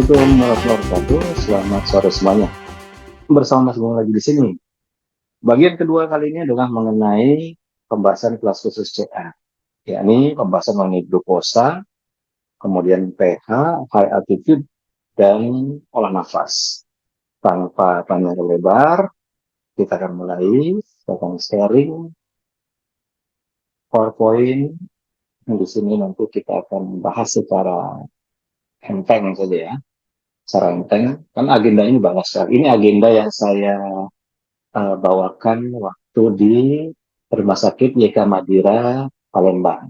Assalamualaikum warahmatullahi wabarakatuh. Selamat sore semuanya. Bersama Mas Bung lagi di sini. Bagian kedua kali ini adalah mengenai pembahasan kelas khusus CA, yakni pembahasan mengenai glukosa, kemudian pH, high altitude, dan olah nafas. Tanpa panjang lebar, kita akan mulai. Kita akan sharing PowerPoint. Di sini nanti kita akan bahas secara enteng saja ya. Secara enteng, kan agenda ini banyak sekali. Ini agenda yang saya bawakan waktu di Rumah Sakit YK Madira, Palembang.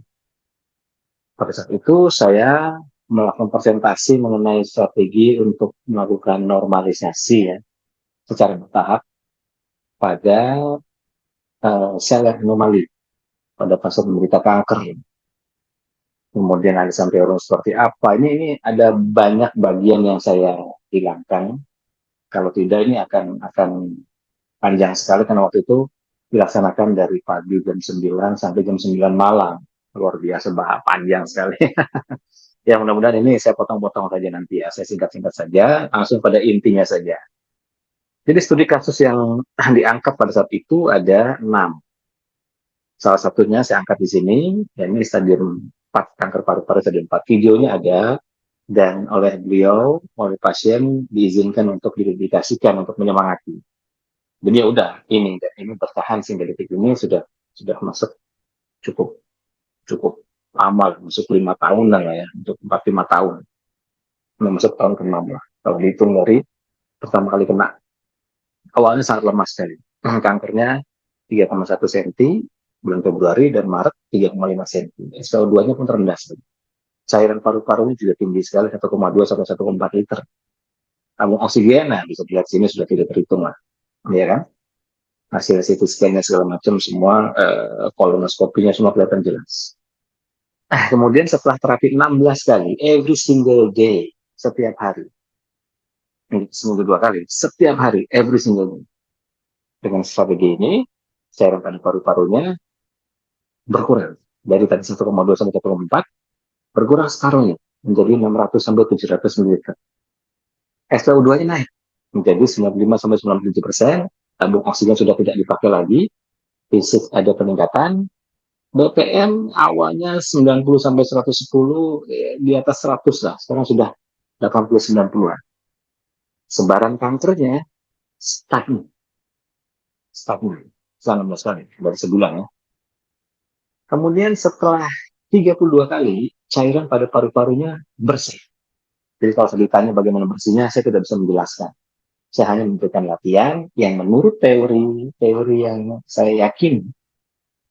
Pada saat itu saya melakukan presentasi mengenai strategi untuk melakukan normalisasi ya, secara bertahap pada sel anomali pada pasien menderita kanker. Kemudian ada sampai orang seperti apa. Ini ada banyak bagian yang saya hilangkan. Kalau tidak ini akan panjang sekali karena waktu itu dilaksanakan dari pagi jam 9 sampai jam 9 malam. Luar biasa, panjang sekali. Ya mudah-mudahan ini saya potong-potong saja nanti ya. Saya singkat-singkat saja, langsung pada intinya saja. Jadi studi kasus yang diangkat pada saat itu ada 6. Salah satunya saya angkat di sini, ya ini stadium 4, kanker paru-paru stadium 4. Videonya ada, dan oleh beliau, oleh pasien, diizinkan untuk didedikasikan, untuk menyemangati. Jadi ya udah, ini bertahan sehingga detik ini sudah masuk cukup cukup lama, masuk 5 tahun lah ya, untuk 4-5 tahun, masuk tahun ke-6 lah. Kalau dihitung dari pertama kali kena, awalnya sangat lemah sekali. Kankernya 3,1 cm bulan Februari dan Maret 3,5 cm. SpO2-nya pun rendah sekali. Cairan paru-parunya juga tinggi sekali, 1,2 sampai 1,4 liter. Tabung oksigen, nah bisa dilihat sini sudah tidak terhitung lah, ya kan? Hasil CT scan-nya segala macam semua, kolonoskopinya semua kelihatan jelas. Kemudian setelah terapi 16 kali, every single day, setiap hari, seminggu 2 kali, setiap hari, every single day. Dengan strategi ini, cairan pada paru-parunya berkurang. Dari tadi 1,2 sampai 1,4, berkurang separuhnya, menjadi 600 sampai 700 ml. SpO2-nya naik, menjadi 95 sampai 97%, tabung oksigen sudah tidak dipakai lagi, fisik ada peningkatan, BPM awalnya 90 sampai 110, di atas 100 lah, sekarang sudah 80-90-an. Sebaran kankernya stagnan. Stagnan. Selama 16 kali, dari sebulan ya. Kemudian setelah 32 kali, cairan pada paru-parunya bersih. Jadi kalau saya ditanya bagaimana bersihnya, saya tidak bisa menjelaskan. Saya hanya memberikan latihan yang menurut teori yang saya yakin,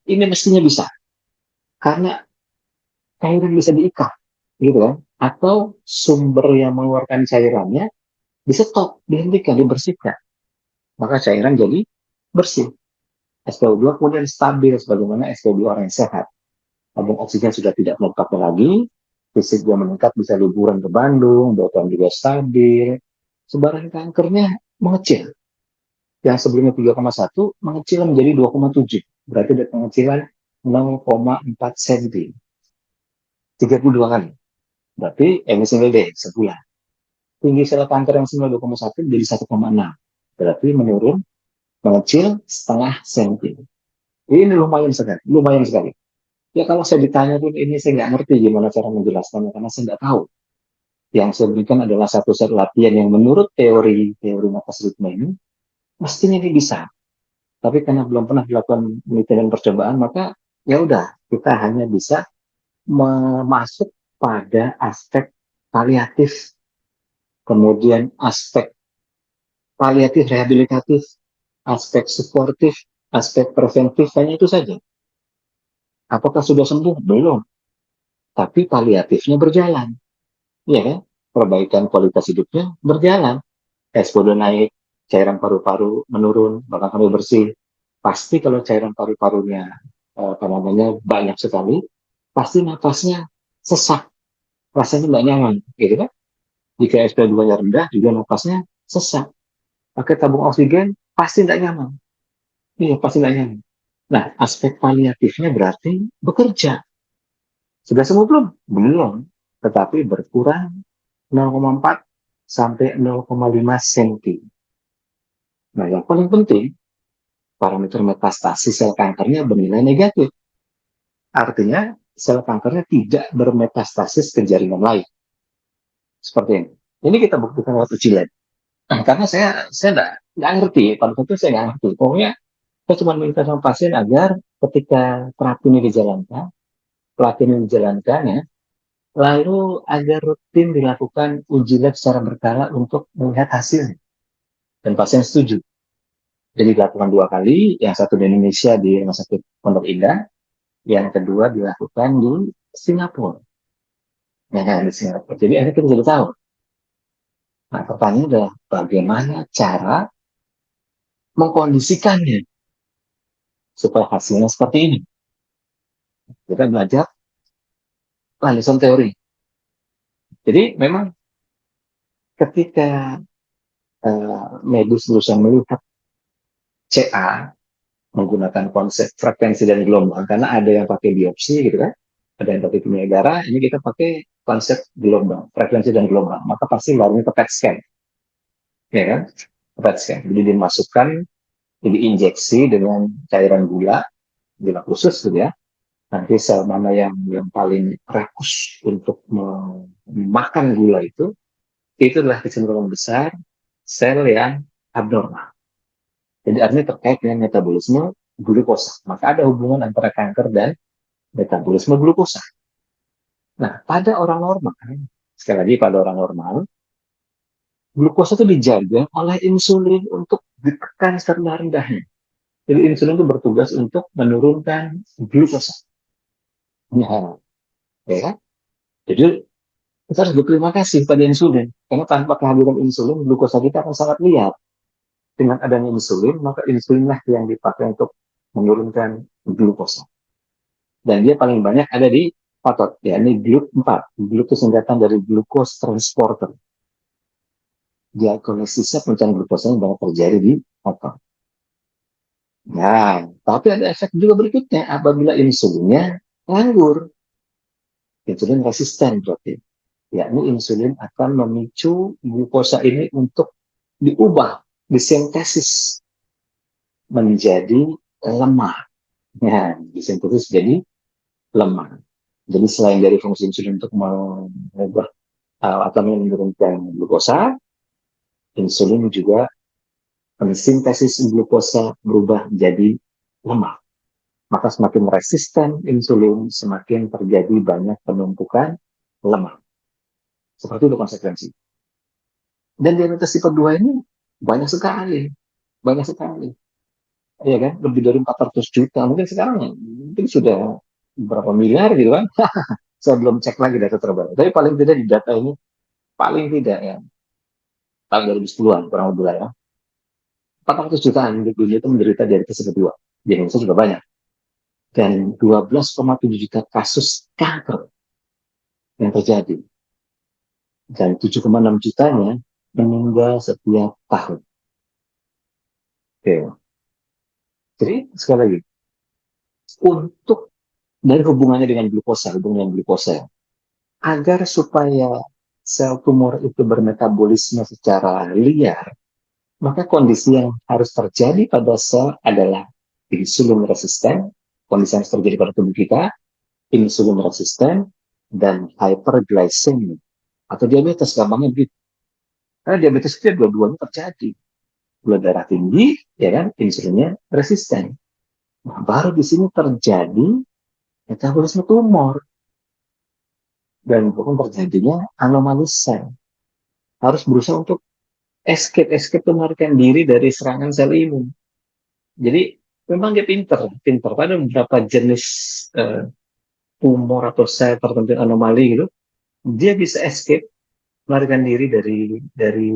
ini mestinya bisa. Karena cairan bisa diikat, gitu kan? Atau sumber yang mengeluarkan cairannya di stop, dihentikan, dibersihkan. Maka cairan jadi bersih. SpO2 kemudian stabil sebagaimana SpO2 orang yang sehat. Tabung oksigen sudah tidak melekat lagi, fisik dia meningkat, bisa liburan ke Bandung, BPM juga stabil, sebaran kankernya mengecil. Yang sebelumnya 3,1 mengecil menjadi 2,7. Berarti ada pengecilan 0,4 cm. 32 kali. Berarti every single day, sebulan. Tinggi sel kanker yang semula 2,1 menjadi 1,6. Berarti menurun, mengecil setengah senti. Ini lumayan sekali, lumayan sekali. Ya kalau saya ditanya pun ini saya nggak ngerti gimana cara menjelaskannya karena saya nggak tahu. Yang saya berikan adalah satu set latihan yang menurut teori nafas ritme ini mestinya ini bisa. Tapi karena belum pernah dilakukan penelitian dan percobaan, maka ya udah kita hanya bisa masuk pada aspek paliatif, kemudian aspek paliatif rehabilitatif, aspek suportif, aspek preventif, hanya itu saja. Apakah sudah sembuh? Belum. Tapi paliatifnya berjalan. Ya kan? Perbaikan kualitas hidupnya berjalan. SpO2 naik, cairan paru-paru menurun, bahkan sampai bersih. Pasti kalau cairan paru-parunya banyak sekali, pasti nafasnya sesak, rasanya nggak nyaman, gitu kan? Jika SpO2-nya rendah, juga nafasnya sesak. Pakai tabung oksigen, pasti nggak nyaman. Iya, pasti nggak nyaman. Nah, aspek paliatifnya berarti bekerja. Sudah sembuh belum? Belum. Tetapi berkurang 0,4 sampai 0,5 cm. Nah, yang paling penting, parameter metastasis sel kankernya bernilai negatif. Artinya, sel kankernya tidak bermetastasis ke jaringan lain. Seperti ini. Ini kita buktikan waktu uji lab. Karena saya nggak ngerti, pada waktu itu saya nggak ngerti. Pokoknya saya cuma minta sama pasien agar ketika terapi ini dijalankan, pelatihan ini dijalankan ya, lalu agar rutin dilakukan uji lab secara berkala untuk melihat hasilnya. Dan pasien setuju. Jadi dilakukan 2 kali, yang satu di Indonesia di Rumah Sakit Pondok Indah, yang kedua dilakukan di Singapura. Ya, di Singapura. Jadi akhirnya kita jadi tahu. Nah, pertanyaannya adalah bagaimana cara mengkondisikannya supaya hasilnya seperti ini. Kita belajar landasan teori. Jadi memang ketika medis berusaha melihat CA menggunakan konsep frekuensi dan gelombang, karena ada yang pakai biopsi gitu kan, ada yang pakai kimia darah, ini kita pakai konsep gelombang, frekuensi dan gelombang, maka pasti larinya ke PET scan, ya kan? PET scan. Jadi dimasukkan, diinjeksi dengan cairan gula khusus gitu ya. Nanti sel mana yang paling rakus untuk memakan gula itu adalah kecenderungan besar sel yang abnormal. Jadi artinya terkait dengan metabolisme glukosa. Maka ada hubungan antara kanker dan metabolisme glukosa. Nah, pada orang normal, sekali lagi pada orang normal, glukosa itu dijaga oleh insulin untuk ditekan serendah-rendahnya. Jadi insulin itu bertugas untuk menurunkan glukosa. Ya, ya kan? Jadi kita harus berterima kasih pada insulin. Karena tanpa kehadiran insulin, glukosa kita akan sangat liar. Dengan adanya insulin, maka insulinlah yang dipakai untuk menurunkan glukosa. Dan dia paling banyak ada di otot, ya ini GLUT4. GLUT itu singkatan dari glucose transporter. Diakonesisnya pencernaan glukosa yang banyak terjadi di otot. Nah, tapi ada efek juga berikutnya apabila insulinnya nganggur. Insulin resisten berarti. Yakni insulin akan memicu glukosa ini untuk diubah, disintesis menjadi lemak. Ya, disintesis jadi lemak. Jadi selain dari fungsi insulin untuk mengubah atau menurunkan glukosa, insulin juga mensintesis glukosa berubah menjadi lemak. Maka semakin resisten insulin, semakin terjadi banyak penumpukan lemak. Seperti itu konsekuensi. Dan diabetes tipe 2 ini banyak sekali. Banyak sekali. Iya kan? Lebih dari 400 juta. Mungkin sekarang mungkin sudah berapa miliar gitu kan. Saya belum cek lagi data terbaru. Tapi paling tidak di data ini, paling tidak ya, tahun 2010-an, kurang lebih lah ya. 400 jutaan di dunia itu menderita diabetes tipe 2. Di Indonesia juga banyak. Dan 12,7 juta kasus kanker yang terjadi. Dan 7,6 jutanya meninggal setiap tahun. Oke. Jadi, sekali lagi, untuk dari hubungannya dengan glukosa, agar supaya sel tumor itu bermetabolisme secara liar, maka kondisi yang harus terjadi pada sel adalah insulin resisten, kondisi yang harus terjadi pada tubuh kita, insulin resisten, dan hyperglycemia, atau diabetes, gampangnya begitu. Karena diabetes itu dua-duanya terjadi. Gula darah tinggi, ya kan, insulinnya resisten. Nah, baru di sini terjadi metabolisme tumor. Dan bukan terjadinya anomali sel. Harus berusaha untuk escape melarikan diri dari serangan sel imun. Jadi memang dia pinter pada beberapa jenis tumor atau sel tertentu anomali gitu, dia bisa escape melarikan diri dari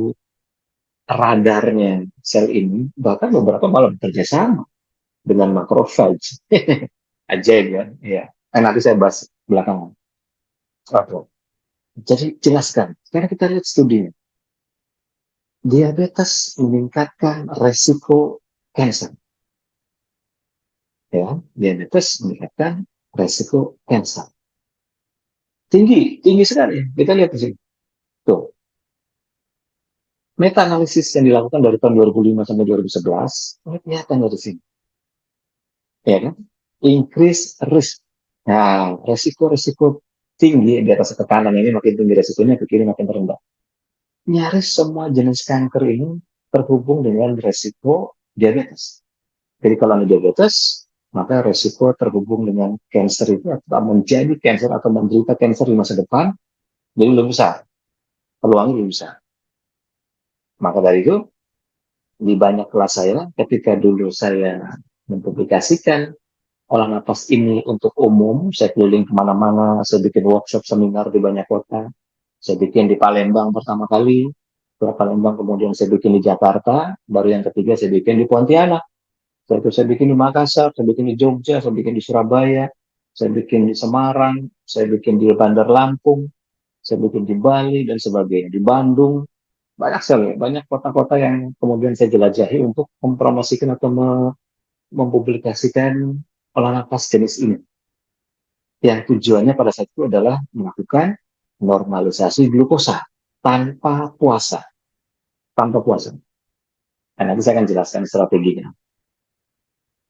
radarnya sel ini, bahkan beberapa malah bekerja sama dengan makrofage. Ajaib ya, ya. Nanti saya bahas belakangan. Oke. Jadi jelaskan. Sekarang kita lihat studinya. Diabetes meningkatkan resiko kanker. Ya, diabetes meningkatkan resiko kanker. Tinggi sekali. Kita lihat di sini. Tuh, Meta analisis yang dilakukan dari tahun 2005 sampai 2011, ini kelihatan dari sini, ya kan? Increase risk. Nah, resiko-resiko tinggi di atas ke kanan ini makin tinggi resikonya, ke kiri makin rendah. Nyaris semua jenis kanker ini terhubung dengan resiko diabetes. Jadi kalau ada diabetes, maka resiko terhubung dengan cancer itu atau menjadi cancer atau menderita cancer di masa depan jadi lebih besar, peluangnya lebih besar. Maka dari itu, di banyak kelas saya, ketika dulu saya mempublikasikan olah nafas ini untuk umum, saya keliling kemana-mana, saya bikin workshop seminar di banyak kota, saya bikin di Palembang pertama kali, setelah Palembang kemudian saya bikin di Jakarta, baru yang ketiga saya bikin di Pontianak, setelah itu saya bikin di Makassar, saya bikin di Jogja, saya bikin di Surabaya, saya bikin di Semarang, saya bikin di Bandar Lampung, saya bikin di Bali dan sebagainya, di Bandung, banyak sekali, banyak kota-kota yang kemudian saya jelajahi untuk mempromosikan atau mempublikasikan olah nafas jenis ini. Yang tujuannya pada saat itu adalah melakukan normalisasi glukosa tanpa puasa, tanpa puasa. Nah, nanti saya akan jelaskan strateginya.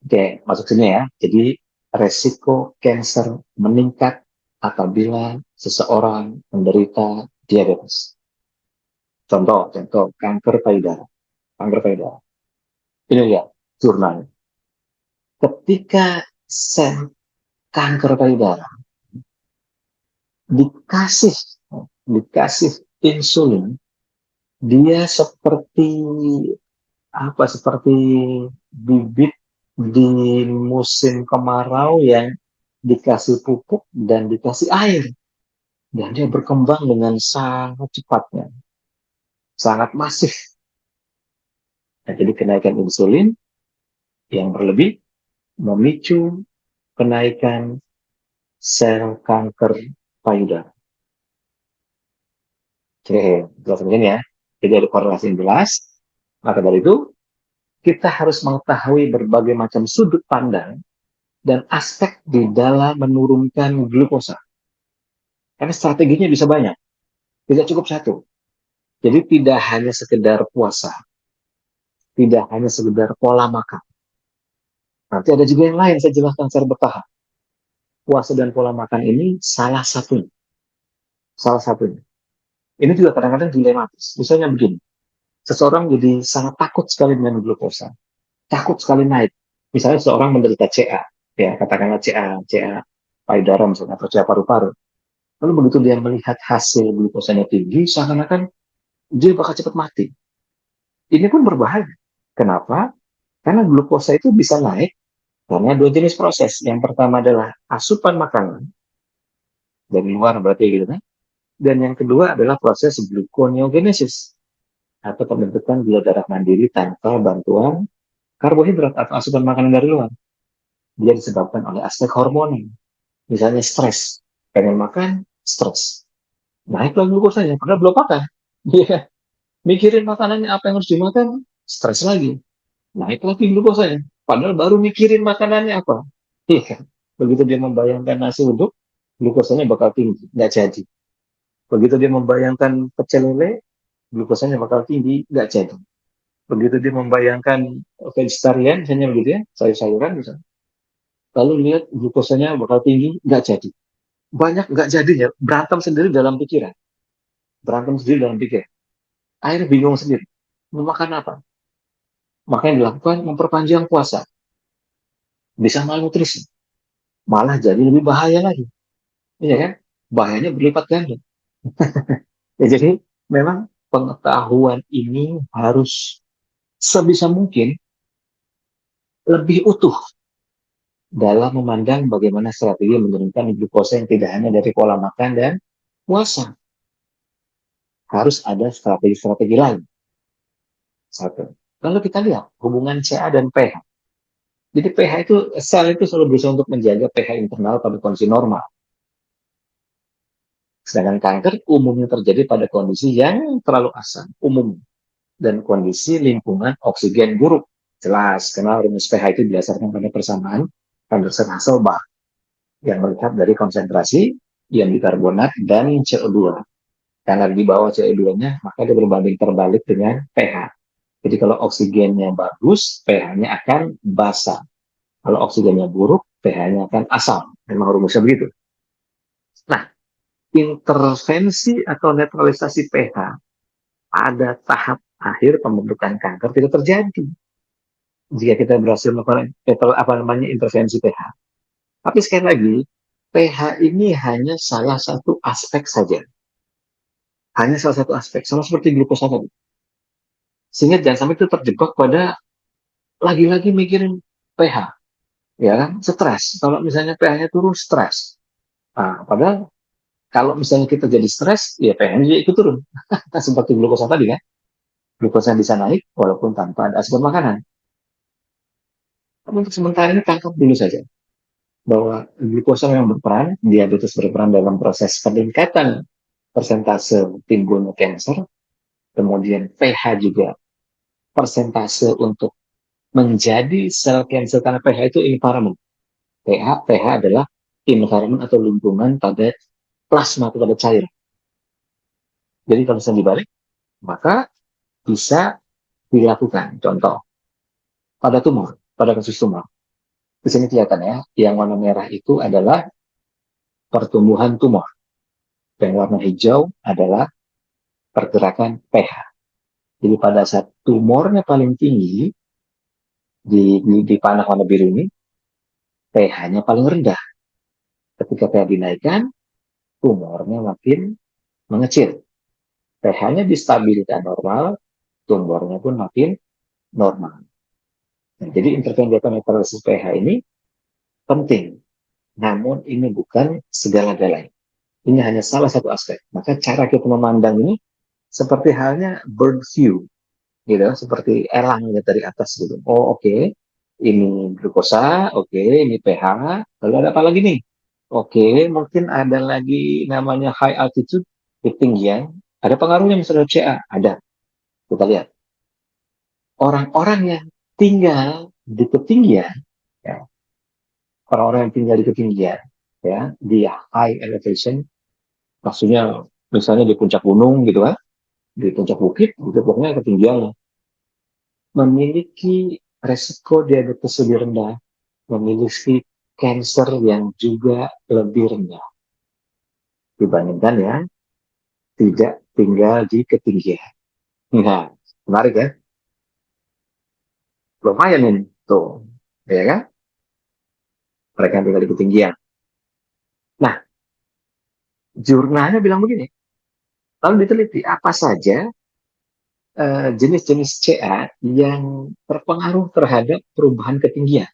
Oke, masuk sini ya. Jadi resiko kanker meningkat apabila seseorang menderita diabetes. Contoh kanker payudara. Kanker payudara. Ini lihat jurnal. Ketika sel kanker payudara dikasih dikasih insulin, dia seperti apa? Seperti bibit di musim kemarau yang dikasih pupuk dan dikasih air, dan dia berkembang dengan sangat cepatnya, sangat masif. Nah, jadi kenaikan insulin yang berlebih memicu kenaikan sel kanker payudara. Oke, jelas begini ya. Jadi ada korelasi yang jelas. Maka dari itu, kita harus mengetahui berbagai macam sudut pandang dan aspek di dalam menurunkan glukosa. Karena strateginya bisa banyak, tidak cukup satu. Jadi tidak hanya sekedar puasa, tidak hanya sekedar pola makan. Nanti ada juga yang lain, saya jelaskan secara bertahap. Puasa dan pola makan ini salah satunya. Salah satunya. Ini juga kadang-kadang dilematis. Misalnya begini, seseorang jadi sangat takut sekali dengan glukosa, takut sekali naik. Misalnya seseorang menderita CA, ya katakanlah CA payudara misalnya, atau CA paru-paru. Lalu begitu dia melihat hasil glukosanya tinggi, seakan-akan dia bakal cepat mati. Ini pun berbahaya. Kenapa? Karena glukosa itu bisa naik karena dua jenis proses. Yang pertama adalah asupan makanan dari luar, berarti gitu kan. Dan yang kedua adalah proses gluconeogenesis atau pembentukan gula darah mandiri tanpa bantuan karbohidrat atau asupan makanan dari luar. Dia disebabkan oleh aspek hormon. Misalnya stres, pengen makan, stres. Naiklah glukosanya, padahal belum makan. Dia mikirin makanannya apa yang harus dimakan, stres lagi. Naik lagi glukosanya, padahal baru mikirin makanannya apa. Iya, begitu dia membayangkan nasi uduk, glukosanya bakal tinggi, nggak jadi. Begitu dia membayangkan pecel lele, glukosanya bakal tinggi, nggak jadi. Begitu dia membayangkan vegetarian, misalnya begitu ya, sayur-sayuran misalnya, lalu lihat glukosanya bakal tinggi, nggak jadi. Banyak nggak jadinya, berantem sendiri dalam pikiran. Berantem sendiri dalam pikiran. Akhirnya bingung sendiri. Mau makan apa? Makanya dilakukan memperpanjang puasa. Bisa malnutrisi. Malah jadi lebih bahaya lagi. Iya kan? Bahayanya berlipat ganda. Ya, jadi memang pengetahuan ini harus sebisa mungkin lebih utuh dalam memandang bagaimana strategi menurunkan glukosa yang tidak hanya dari pola makan dan puasa. Harus ada strategi-strategi lain. Satu. Lalu kita lihat hubungan CA dan pH. Jadi pH itu, sel itu selalu berusaha untuk menjaga pH internal pada kondisi normal. Sedangkan kanker umumnya terjadi pada kondisi yang terlalu asam, umum, dan kondisi lingkungan oksigen buruk. Jelas, karena rumus pH itu berdasarkan pada persamaan Anderson-Hasselbalch yang melihat dari konsentrasi ion bikarbonat dan CO2. Karena di bawah CO2-nya, maka dia berbanding terbalik dengan pH. Jadi kalau oksigennya bagus, pH-nya akan basa. Kalau oksigennya buruk, pH-nya akan asam. Memang rumusnya begitu. Nah, intervensi atau netralisasi pH pada tahap akhir pembentukan kanker tidak terjadi jika kita berhasil melakukan intervensi pH. Tapi sekali lagi, pH ini hanya salah satu aspek saja. Hanya salah satu aspek, sama seperti glukosa tadi. Sehingga jangan sampai itu terjebak pada lagi-lagi mikirin pH. Ya kan? Stres. Kalau misalnya pH-nya turun, stres. Nah, padahal kalau misalnya kita jadi stres, ya pH-nya juga ikut turun. Seperti glukosa tadi kan. Glukosa bisa naik walaupun tanpa ada asupan makanan. Tapi untuk sementara ini tangkap dulu saja bahwa glukosa memang berperan, diabetes berperan dalam proses peningkatan persentase timbulnya kanker, kemudian pH juga persentase untuk menjadi sel kanker karena pH itu environment. pH adalah environment atau lingkungan pada plasma atau pada cair. Jadi kalau misalnya dibalik, maka bisa dilakukan. Contoh, pada tumor, pada kasus tumor. Di sini kelihatan ya, yang warna merah itu adalah pertumbuhan tumor. Dan warna hijau adalah pergerakan pH. Jadi pada saat tumornya paling tinggi, di panah warna biru ini, pH-nya paling rendah. Ketika pH dinaikkan, tumornya makin mengecil. pH-nya distabilkan normal, tumornya pun makin normal. Nah, jadi intervensi netralisasi pH ini penting. Namun ini bukan segala-galanya. Ini hanya salah satu aspek. Maka cara kita memandang ini seperti halnya bird view, gitu, seperti elang dari atas gitu. Oh oke, ini glukosa, oke, ini pH, lalu ada apa lagi nih? Oke, mungkin ada lagi namanya high altitude, ketinggian. Ada pengaruhnya misalnya CA, ada. Kita lihat. Orang-orang yang tinggal di ketinggian, ya, orang-orang yang tinggal di ketinggian, ya, di high elevation, maksudnya misalnya di puncak gunung gitu kan, di puncak bukit, gitu pokoknya ketinggian, memiliki resiko diabetes lebih rendah, memiliki cancer yang juga lebih rendah dibandingkan yang tidak tinggal di ketinggian. Nah, menarik ya? Lumayan ini, tuh, ya kan? Mereka yang tinggal di ketinggian. Nah, jurnalnya bilang begini, lalu diteliti apa saja jenis-jenis CA yang terpengaruh terhadap perubahan ketinggian.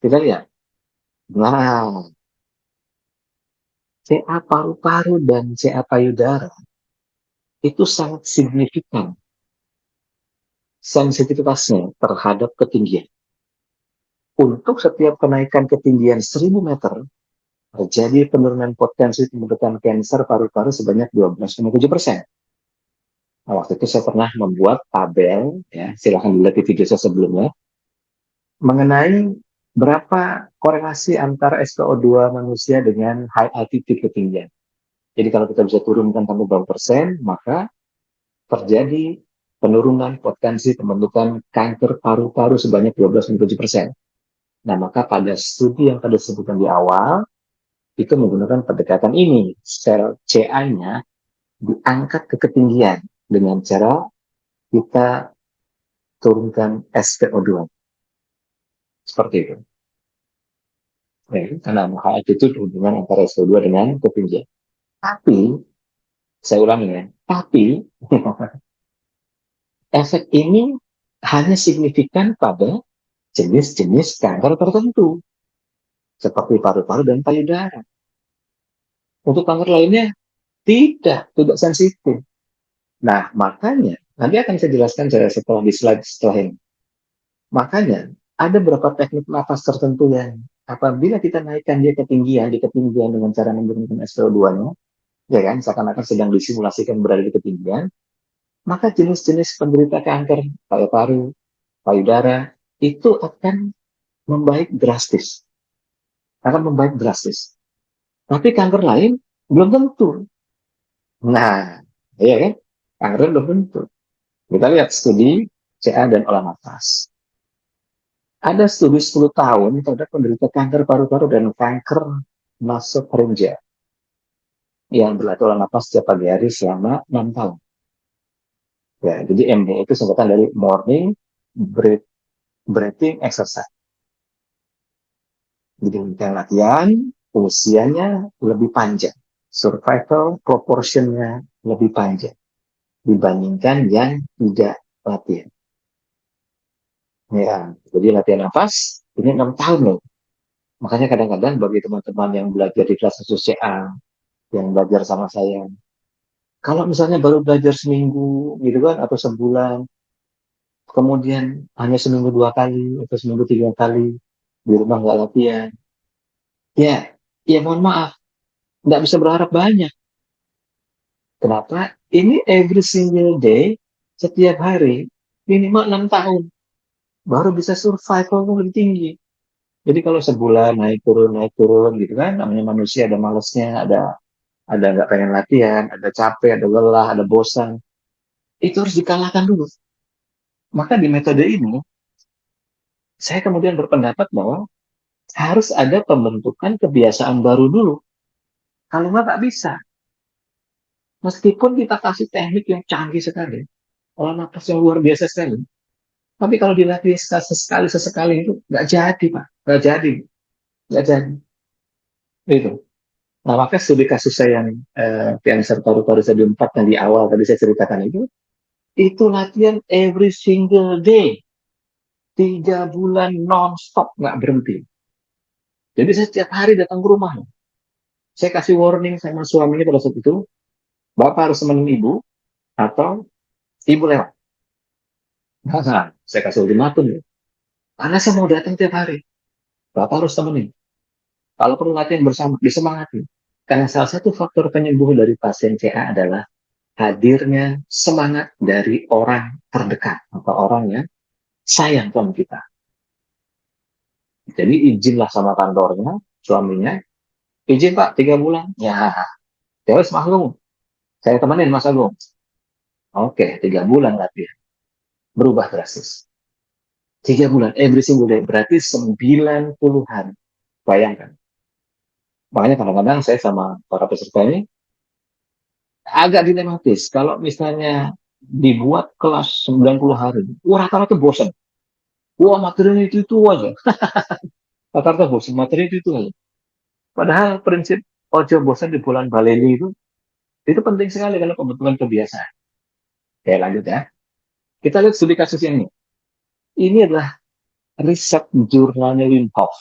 Kita lihat. Nah, CA paru-paru dan CA payudara itu sangat signifikan sensitivitasnya terhadap ketinggian. Untuk setiap kenaikan ketinggian 1000 meter, terjadi penurunan potensi pembentukan kanker paru-paru sebanyak 12,7%. Nah, waktu itu saya pernah membuat tabel, ya, silahkan dilihat di video saya sebelumnya, mengenai berapa korelasi antara SpO2 manusia dengan high altitude ketinggian. Jadi kalau kita bisa turunkan sampai berapa persen, maka terjadi penurunan potensi pembentukan kanker paru-paru sebanyak 12,7%. Nah, maka pada studi yang tadi disebutkan di awal, itu menggunakan pendekatan ini. Sel CA-nya diangkat ke ketinggian dengan cara kita turunkan SpO2. Seperti itu. Ya, karena hal itu hubungan antara SpO2 dengan ketinggian. Tapi, saya ulangi ya, tapi efek ini hanya signifikan pada jenis-jenis kanker tertentu, seperti paru-paru dan payudara. Untuk kanker lainnya, tidak sensitif. Nah, makanya, nanti akan saya jelaskan setelah di slide setelah ini. Makanya, ada beberapa teknik nafas tertentu yang apabila kita naikkan dia ketinggian, di ketinggian dengan cara menggunakan SpO2-nya, ya kan, seakan-akan sedang disimulasikan berada di ketinggian, maka jenis-jenis penderita kanker paru-paru, payudara, itu akan membaik drastis. Akan membaik drastis. Tapi kanker lain belum tentu. Nah, iya kan? Kanker belum tentu. Kita lihat studi CA dan olah nafas. Ada studi 10 tahun terhadap penderita kanker paru-paru dan kanker nasofaringea yang berlatih olah nafas setiap pagi hari selama 6 tahun. Ya, jadi MD itu singkatan dari Morning Breathing Exercise. Jadi yang latihan, usianya lebih panjang. Survival proportionnya lebih panjang dibandingkan yang tidak latihan. Ya, jadi latihan nafas ini 6 tahun loh. Makanya kadang-kadang bagi teman-teman yang belajar di kelas khusus CA, yang belajar sama saya, kalau misalnya baru belajar seminggu gitu kan, atau sebulan, kemudian hanya seminggu 2 kali, atau seminggu 3 kali, di rumah nggak latihan, ya, ya mohon maaf, nggak bisa berharap banyak. Kenapa? Ini every single day, setiap hari, minimal 6 tahun, baru bisa survival lebih tinggi. Jadi kalau sebulan naik turun gitu kan, namanya manusia ada malesnya, ada nggak pengen latihan, ada capek, ada lelah, ada bosan, itu harus dikalahkan dulu. Maka di metode ini, saya kemudian berpendapat bahwa harus ada pembentukan kebiasaan baru dulu. Kalau nggak bisa. Meskipun kita kasih teknik yang canggih sekali, olah nafas yang luar biasa sekali, tapi kalau dilatih sesekali sesekali itu nggak jadi, Pak. Nggak jadi, nggak jadi. Itu. Nah, maka studi kasus saya yang cancer paru-paru stadium 4 yang di awal tadi saya ceritakan itu latihan every single day. 3 bulan non-stop, nggak berhenti. Jadi saya setiap hari datang ke rumah. Saya kasih warning sama suaminya pada saat itu, Bapak harus temenin Ibu, atau Ibu lewat. Nah, saya kasih ultimatum. Ya. Karena saya mau datang tiap hari. Bapak harus temenin. Kalau perlu latihan bersama, disemangati. Karena salah satu faktor penyembuh dari pasien CA adalah hadirnya semangat dari orang terdekat atau orang yang sayang sama kita. Jadi izinlah sama kantornya, suaminya, izin Pak 3 bulan. Ya, terus Mas Agung, saya temenin Mas Agung. Oke, 3 bulan latihan. Berubah drastis. 3 bulan, every single day. Berarti 90 hari. Bayangkan. Makanya kadang-kadang saya sama para peserta ini agak dilematis. Kalau misalnya dibuat kelas 90 hari, rata-rata bosan. Wah, materinya itu aja. Rata-rata bosan, materi itu aja. Padahal prinsip ojo bosan di bulan baleni itu penting sekali kalau pembentukan kebiasaan. Oke, lanjut ya. Kita lihat studi kasus ini. Ini adalah riset jurnalnya Wim Hof.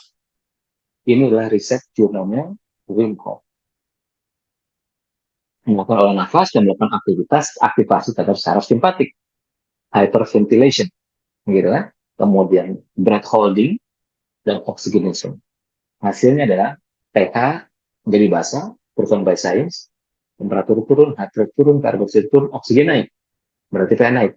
Ini adalah riset jurnalnya Wim Hof. Melakukan olah nafas dan melakukan aktivitas aktivasi terhadap saraf simpatik, hyperventilation, gitu kan? Kemudian breath holding dan oxygenation. Hasilnya adalah pH menjadi basah, proven by science, temperatur turun, heart rate turun, karbondioksid turun, oksigen naik. Berarti pH naik.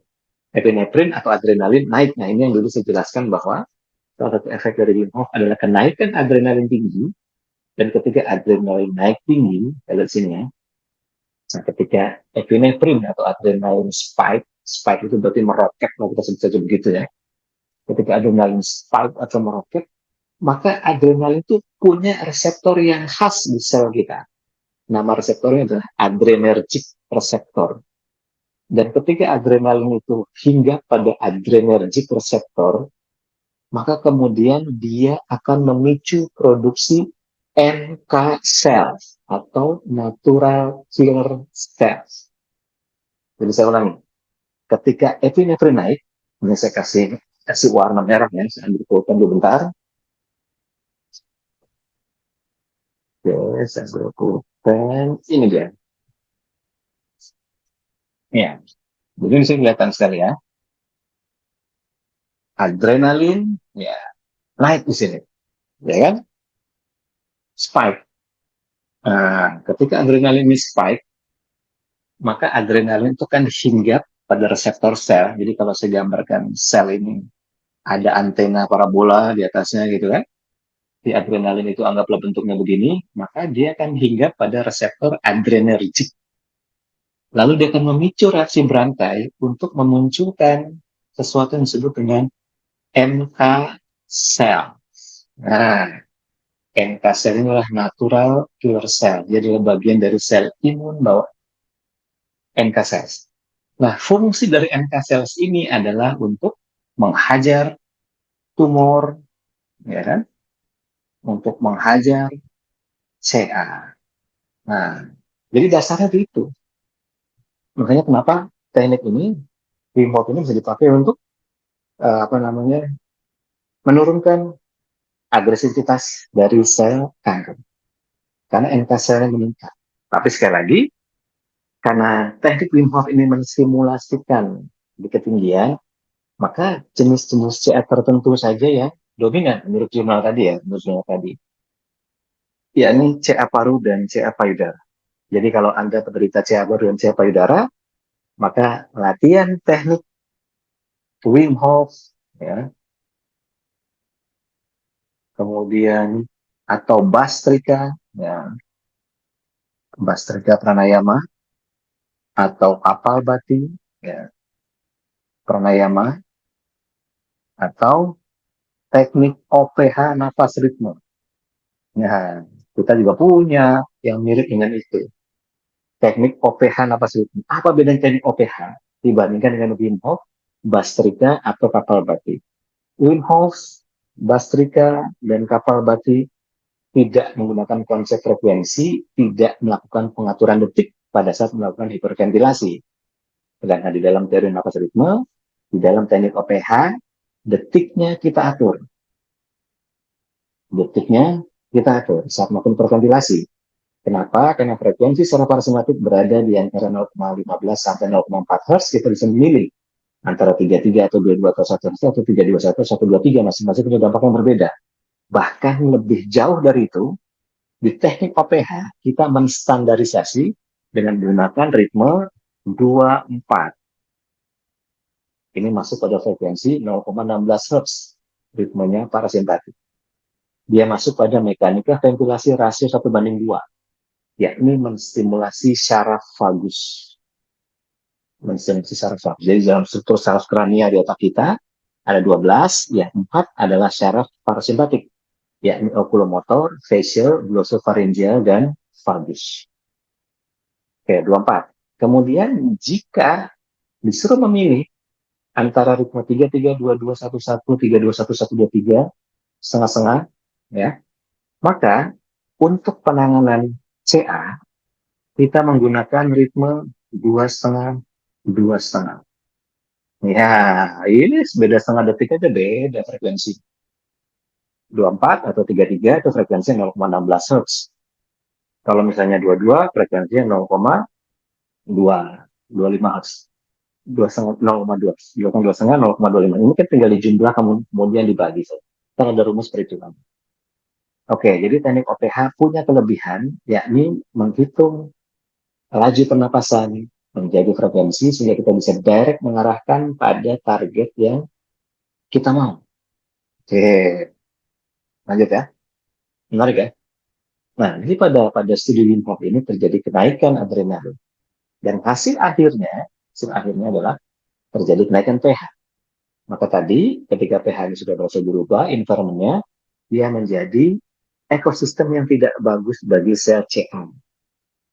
Epinefrin atau adrenalin naik. Nah, ini yang dulu saya jelaskan bahwa salah satu efek dari Wim Hof adalah kenaikan adrenalin tinggi, dan ketika adrenalin naik tinggi, lihat sini ya, nah, ketika epinefrin atau adrenalin spike, spike itu berarti meroket, kalau kita sebut saja begitu ya. Ketika adrenalin spike atau meroket, maka adrenalin itu punya reseptor yang khas di sel kita. Nama reseptornya adalah adrenergic receptor. Dan ketika adrenalin itu hinggap pada adrenergic receptor, maka kemudian dia akan memicu produksi NK cells atau natural killer cells. Jadi saya ulangi, ketika epinefrin naik, ini saya kasih warna merah ya, saya ambil pulpen dulu bentar. Oke, saya ambil pulpen, ini dia. Ya, jadi ini saya kelihatan sekali ya. Adrenalin, ya, naik di sini, ya kan? Spike. Nah, ketika adrenalin ini spike, maka adrenalin itu kan hinggap pada reseptor sel. Jadi kalau saya gambarkan sel ini ada antena parabola di atasnya gitu kan. Di adrenalin itu anggaplah bentuknya begini, maka dia akan hinggap pada reseptor adrenergic. Lalu dia akan memicu reaksi berantai untuk memunculkan sesuatu yang disebut dengan NK cell. Nah, NK cell ini adalah natural killer cell. Jadi adalah bagian dari sel imun bawah NK cells. Nah, fungsi dari NK cells ini adalah untuk menghajar tumor, ya kan? Untuk menghajar CA. Nah, jadi dasarnya itu. Makanya kenapa teknik ini, Wim Hof ini bisa dipakai untuk apa namanya, menurunkan agresivitas dari sel kanker. Karena NK selnya meningkat. Tapi sekali lagi, karena teknik Wim Hof ini mensimulasikan di ketinggian, maka jenis-jenis CA tertentu saja yang dominan menurut jurnal tadi ya, menurut jurnal tadi. Yakni CA paru dan CA payudara. Jadi kalau Anda penderita CA paru dan CA payudara, maka latihan teknik Wim Hof, ya, kemudian atau Bastrika, ya, Bastrika Pranayama, atau Kapalbhati, ya, Pranayama, atau teknik OPH nafas ritme. Ya, kita juga punya yang mirip dengan itu. Teknik OPH nafas ritme. Apa bedanya teknik OPH dibandingkan dengan Wim Hof, Bastrika, atau Kapalbhati? Wim Hof, Bastrika, dan Kapalbhati tidak menggunakan konsep frekuensi, tidak melakukan pengaturan detik pada saat melakukan hiperventilasi. Sedangkan di dalam teori nafas ritme, di dalam teknik OPH, detiknya kita atur. Detiknya kita atur saat melakukan hiperventilasi. Kenapa? Karena frekuensi secara parasimpatik berada di antara 0,15 sampai 0,4 Hz, kita bisa memilih antara 33 atau 22 atau 1 Hz atau 321 atau 123, masing-masing punya dampak yang berbeda. Bahkan lebih jauh dari itu, di teknik OPH, kita menstandarisasi dengan menggunakan ritme 24. Ini masuk pada frekuensi 0,16 Hz, ritmenya parasimpatik. Dia masuk pada mekanika ventilasi rasio 1:2, yakni menstimulasi syaraf vagus. Menstimulasi syaraf vagus. Jadi dalam struktur syaraf krania di otak kita, ada 12, ya 4 adalah syaraf parasimpatik, yakni oculomotor, facial, glossopharyngeal, dan vagus. Oke, 24. Kemudian jika disuruh memilih antara ritme 332211, 321123, setengah-setengah, ya, maka untuk penanganan CA kita menggunakan ritme dua setengah, dua setengah. Ya, ini beda setengah detik aja beda frekuensi. 24 atau 33 itu frekuensi 0,16 Hz. Kalau misalnya 22, frekuensinya 0,2, 25 Hz. 0,2, 0,2 0,25. Ini kan tinggal dijumlah kemudian dibagi. Kan ada rumus perhitungan. Oke, jadi teknik OPH punya kelebihan, yakni menghitung laju pernapasan menjadi frekuensi sehingga kita bisa direct mengarahkan pada target yang kita mau. Oke, lanjut ya. Menarik ya. Nah, jadi pada studi Wim Hof ini terjadi kenaikan adrenalin. Dan hasil akhirnya adalah terjadi kenaikan pH. Maka tadi ketika pH ini sudah berhasil berubah, environment-nya, dia menjadi ekosistem yang tidak bagus bagi sel CA.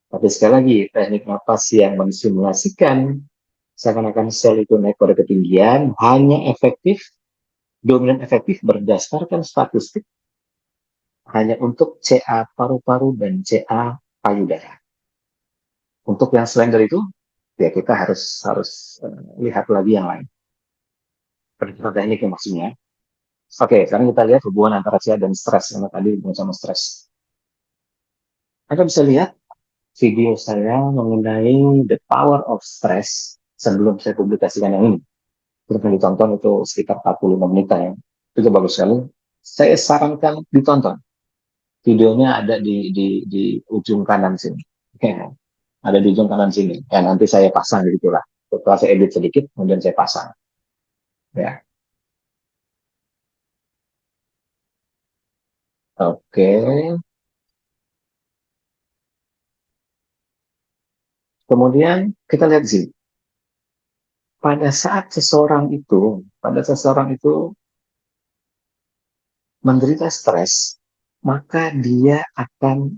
Tapi sekali lagi, teknik napas yang mensimulasikan seakan-akan sel itu naik pada ketinggian hanya efektif, dominan efektif berdasarkan statistik hanya untuk CA paru-paru dan CA payudara. Untuk yang selain dari itu, ya kita harus lihat lagi yang lain. Pendekatan teknik yang maksudnya. Oke, sekarang kita lihat hubungan antara CA dan stres. Karena tadi hubungan sama stres. Anda bisa lihat video saya mengenai The Power of Stress sebelum saya publikasikan yang ini. Terus ditonton itu sekitar 45 menit ya. Itu bagus sekali. Saya sarankan ditonton. Videonya ada di ujung kanan sini. Ya, ada di ujung kanan sini. Ya, nanti saya pasang gitu lah. Setelah saya edit sedikit, kemudian saya pasang. Ya, oke. Kemudian kita lihat Z. Pada seseorang itu menderita stres, maka dia akan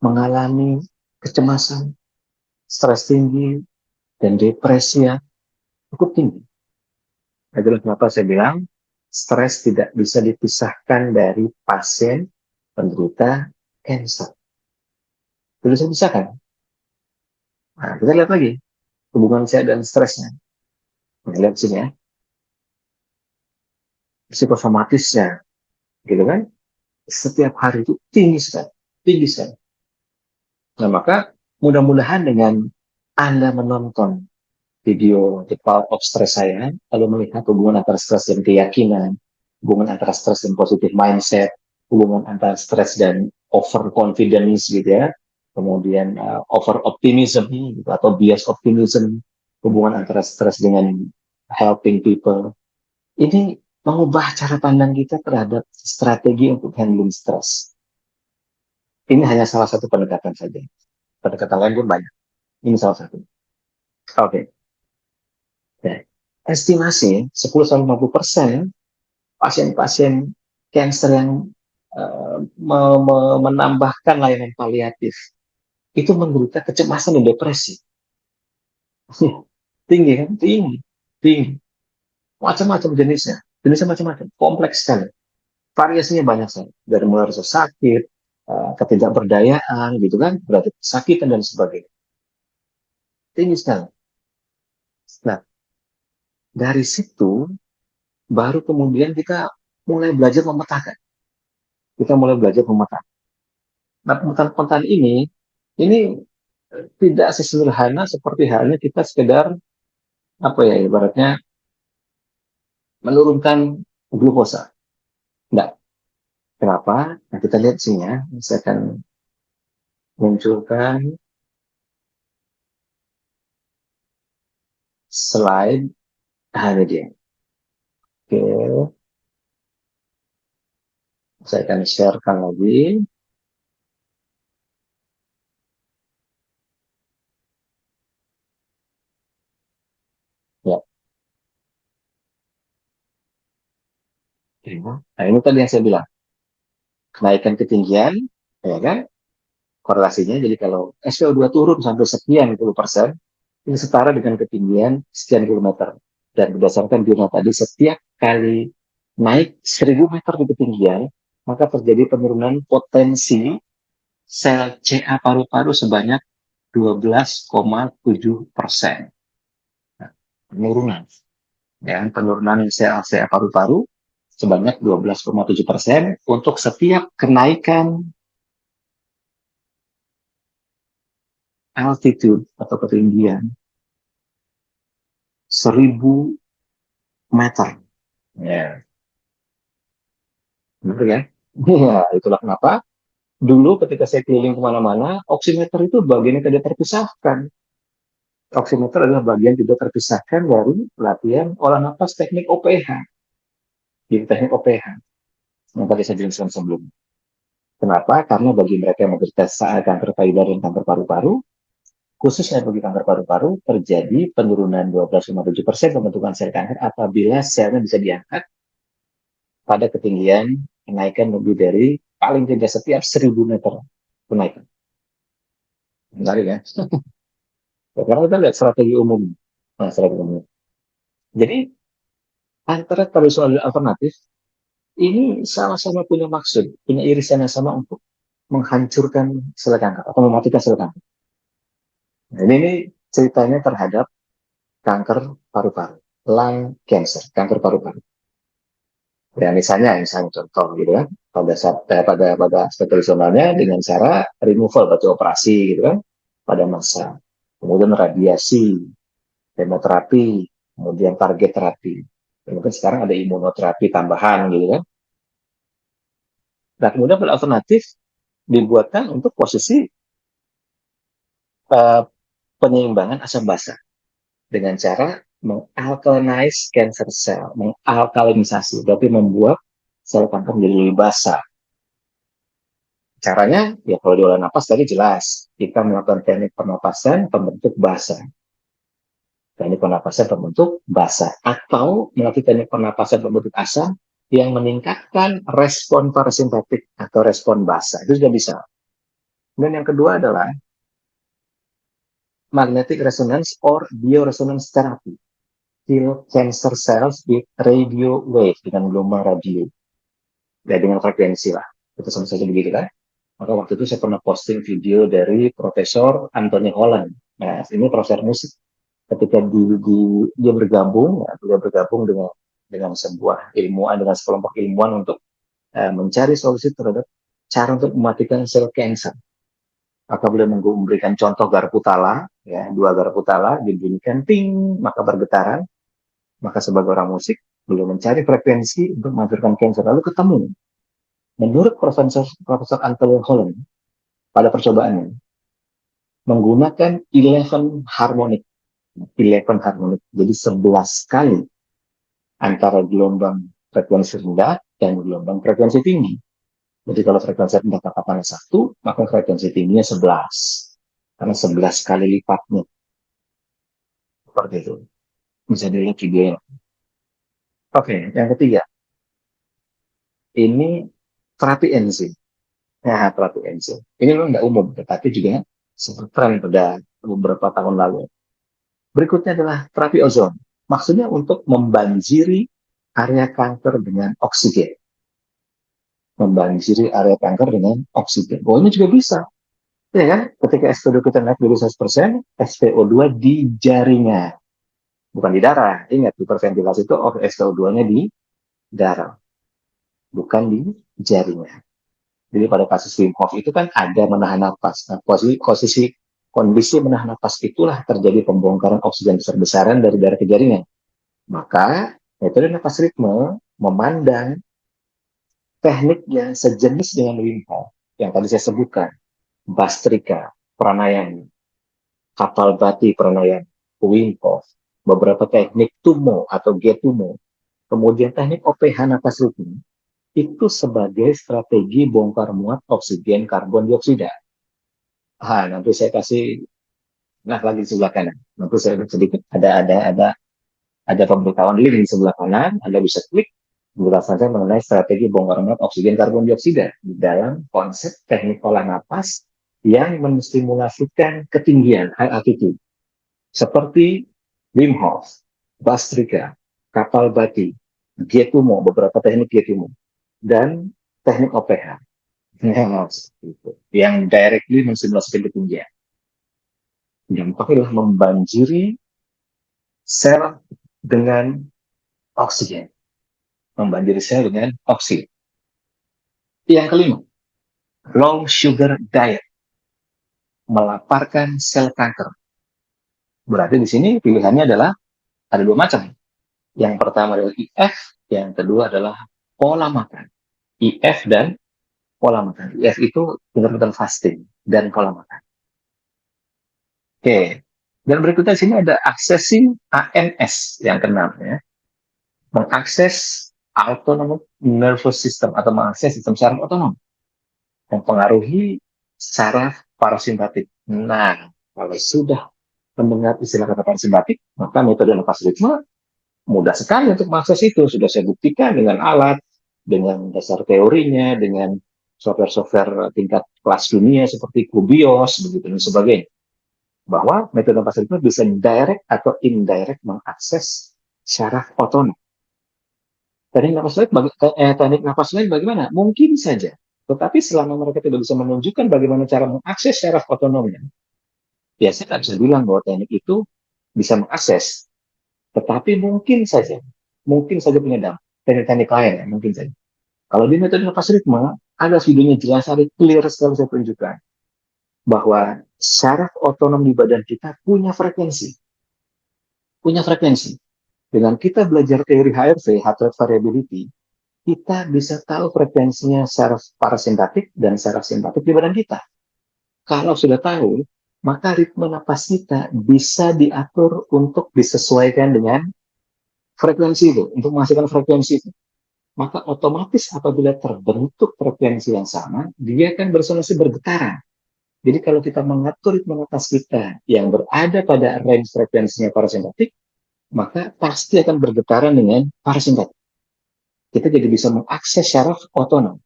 mengalami kecemasan, stres tinggi, dan depresi yang cukup tinggi. Itulah kenapa saya bilang stres tidak bisa dipisahkan dari pasien penderita cancer. Tidak bisa dipisahkan. Nah, kita lihat lagi hubungan saya dan stresnya. Kita lihat sini ya, psikosomatisnya, gitu kan? Setiap hari itu tinggi sekali, tinggi sekali. Nah, maka mudah-mudahan dengan Anda menonton video The Power of Stress saya, lalu melihat hubungan antara stres dan keyakinan, hubungan antara stres dan positive mindset, hubungan antara stres dan overconfidence gitu ya, kemudian over optimism gitu, atau bias optimism, hubungan antara stres dengan helping people. Ini mengubah cara pandang kita terhadap strategi untuk handling stres. Ini hanya salah satu pendekatan saja. Pendekatan lain pun banyak. Ini salah satu. Oke. Okay. Ya. Estimasi 10-50% pasien-pasien cancer yang menambahkan layanan paliatif itu menderita kecemasan dan depresi. Tinggi kan? Tinggi. Tinggi. Macam-macam jenisnya. Jenisnya macam-macam. Kompleks sekali. Variasinya banyak sekali. Dari mulai rasa sakit, ketidakberdayaan, gitu kan? Berarti kesakitan dan sebagainya. Tinggi sekali. Nah, dari situ baru kemudian kita mulai belajar memetakan. Kita mulai belajar memetakan. Nah, pemetaan ini tidak sesederhana seperti halnya kita sekedar apa ya ibaratnya menurunkan glukosa. Enggak. Kenapa? Nah, kita lihat sini ya. Saya akan munculkan slide. Ini dia. Oke. Saya akan sharekan lagi. Ya. Nah, ini tadi yang saya bilang. Kenaikan ketinggian, ya kan? Korelasinya, jadi kalau SpO2 turun sampai sekian puluh persen, ini setara dengan ketinggian sekian kilometer. Dan berdasarkan jurnal tadi, setiap kali naik 1000 meter di ketinggian, maka terjadi penurunan potensi sel CA paru-paru sebanyak 12,7%. Nah, penurunan. Ya, penurunan sel CA paru-paru sebanyak 12,7% untuk setiap kenaikan altitude atau ketinggian 1000 meter. Ya, benar kan? Ya, itulah kenapa dulu ketika saya keliling kemana-mana, oximeter itu bagian yang tidak terpisahkan. Oximeter adalah bagian tidak terpisahkan dari latihan olah nafas teknik OPH. Jadi teknik OPH yang tadi saya jelaskan sebelumnya. Kenapa? Karena bagi mereka yang menderita kanker payudara dan kanker paru-paru, khususnya bagi kanker paru-paru, terjadi penurunan 12,7% pembentukan sel kanker apabila selnya bisa diangkat pada ketinggian kenaikan lebih dari paling tidak setiap 1000 meter kenaikan. Menarik ya. Sekarang kita lihat strategi umum. Nah, strategi umum. Jadi antara tradisional dan alternatif ini sama-sama punya maksud, punya irisan yang sama untuk menghancurkan sel kanker atau mematikan sel kanker. Nah, ini ceritanya terhadap kanker paru-paru, lung cancer, kanker paru-paru. Ya, misalnya contoh gitu kan, pada aspek tradisionalnya dengan cara removal batu operasi gitu kan, pada masa, kemudian radiasi, kemoterapi, kemudian target terapi. Dan mungkin sekarang ada imunoterapi tambahan gitu kan. Nah, kemudian pada alternatif dibuatkan untuk posisi uh, penyeimbangan asam basa dengan cara mengalkalinize cancer cell, mengalkalinisasi, berarti membuat sel kanker menjadi lebih basah. Caranya, ya kalau diolah napas tadi jelas. Kita melakukan teknik pernapasan pembentuk basa. Teknik pernapasan pembentuk basa. Atau melakukan teknik pernapasan pembentuk asa yang meningkatkan respon parasimpatik atau respon basa. Itu sudah bisa. Dan yang kedua adalah magnetic resonance or bioresonance therapy. Kill cancer cells with radio wave dengan gelombang radio. Ya, dengan frekuensi lah. Itu sama saja begitu kan. Maka waktu itu saya pernah posting video dari Profesor Anthony Holland. Nah, ini profesor musik. Ketika dia bergabung dengan sebuah ilmuwan, dengan sekelompok ilmuwan untuk mencari solusi terhadap cara untuk mematikan sel kanker. Maka beliau memberikan contoh garpu tala, ya, dua garpu tala dibunyikan ting, maka bergetaran. Maka sebagai orang musik, beliau mencari frekuensi untuk menghancurkan kanker. Lalu ketemu. Menurut Profesor Anthony Holland, pada percobaannya, menggunakan 11 harmonik. 11 harmonik. Jadi 11 kali antara gelombang frekuensi rendah dan gelombang frekuensi tinggi. Jadi kalau frekuensi rendah tatapannya 1, maka frekuensi tingginya 11. Karena 11 kali lipatnya. Seperti itu. Bisa dilihat videonya. Oke, yang ketiga. Ini terapi enzim. Nah, terapi enzim. Ini memang nggak umum, tetapi juga sempat tren pada beberapa tahun lalu. Berikutnya adalah terapi ozon. Maksudnya untuk membanjiri area kanker dengan oksigen. Membanjiri area kanker dengan oksigen. Oh, ini juga bisa. Ya kan? Ketika SpO2 kita naik dari 100%, SpO2 di jaringan. Bukan di darah. Ingat, hiperventilasi itu SpO2-nya di darah. Bukan di jaringan. Jadi pada kasus Wim Hof itu kan ada menahan napas. Nah, kondisi menahan napas itulah terjadi pembongkaran oksigen besar-besaran dari darah ke jaringan. Maka metode napas ritme memandang teknik yang sejenis dengan Wim Hof yang tadi saya sebutkan, Bastrika, Pranayama, Kapalbhati Pranayama, Wim Hof, beberapa teknik Tumo atau Getumo, kemudian teknik OPH napas ritme itu sebagai strategi bongkar muat oksigen karbon dioksida. Nanti saya kasih lagi di sebelah kanan. Nanti saya sedikit ada pemberitahuan link di sebelah kanan. Anda bisa klik penjelasan saya mengenai strategi bongkar muat oksigen karbon dioksida di dalam konsep teknik olah napas yang menstimulasikan ketinggian high altitude seperti Wim Hof, Bastrika, Kapalbhati, Getumo, beberapa teknik Getumo, dan teknik OPH yang directly menstimulasikan ketinggian. Dampaknya adalah membanjiri sel dengan oksigen. Membanjiri sel dengan oksigen. Yang kelima, low sugar diet. Melaparkan sel kanker. Berarti di sini pilihannya adalah ada dua macam. Yang pertama adalah IF, yang kedua adalah pola makan. IF dan pola makan. IF itu benar-benar fasting dan pola makan. Oke. Dan berikutnya di sini ada accessing ANS yang keenam ya. Mengakses autonomous nervous system atau mengakses sistem saraf otonom. Mempengaruhi saraf parasimpatik. Nah, kalau sudah mendengar istilah kata parasimpatik, maka metode napas ritme mudah sekali untuk mengakses itu. Sudah saya buktikan dengan alat, dengan dasar teorinya, dengan software-software tingkat kelas dunia seperti Kubios, begitu dan sebagainya. Bahwa metode napas ritme bisa direct atau indirect mengakses saraf otonom. Teknik napas lain bagaimana? Mungkin saja. Tetapi selama mereka tidak bisa menunjukkan bagaimana cara mengakses saraf otonomnya, ya saya tidak bisa bilang bahwa teknik itu bisa mengakses. Tetapi mungkin saja punya dampak. Teknik-teknik lain ya, mungkin saja. Kalau di metode napas ritme, ada videonya jelas, ada clear sekali saya tunjukkan bahwa saraf otonom di badan kita punya frekuensi. Punya frekuensi. Dengan kita belajar teori HRV, heart rate variability, kita bisa tahu frekuensinya saraf parasimpatik dan saraf simpatik di badan kita. Kalau sudah tahu, maka ritme napas kita bisa diatur untuk disesuaikan dengan frekuensi itu, untuk menghasilkan frekuensi itu. maka otomatis apabila terbentuk frekuensi yang sama, dia akan bersonasi bergetaran. Jadi kalau kita mengatur ritme nafas kita yang berada pada range frekuensinya parasimpatik, maka pasti akan bergetaran dengan parasimpatik. Kita jadi bisa mengakses secara otonom.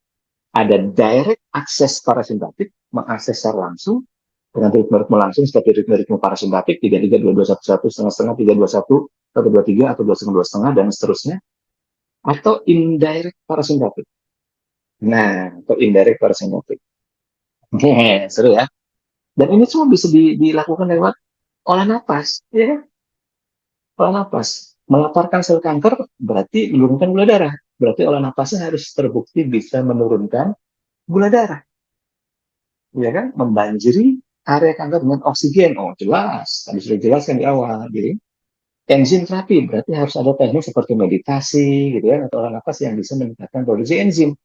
Ada direct akses parasimpatik, mengakses secara langsung, dengan ritme-ritme langsung seperti ritme-ritme parasimpatik, 33, 22, 11, setengah-setengah, 3, 21, 1, 2, 3, atau 21, 2 setengah, dan seterusnya. Atau indirect parasimpatik. Nah, atau indirect parasimpatik. Seru ya. Dan ini semua bisa dilakukan lewat olah napas. Ya, olah napas. Melaporkan sel kanker berarti menurunkan gula darah. Berarti olah napasnya harus terbukti bisa menurunkan gula darah. Ya kan? Membanjiri area kanker dengan oksigen. Oh, jelas. Tadi sudah jelaskan di awal. Jadi, enzim terapi berarti harus ada teknik seperti meditasi, gitu kan, atau olah napas yang bisa meningkatkan produksi enzim.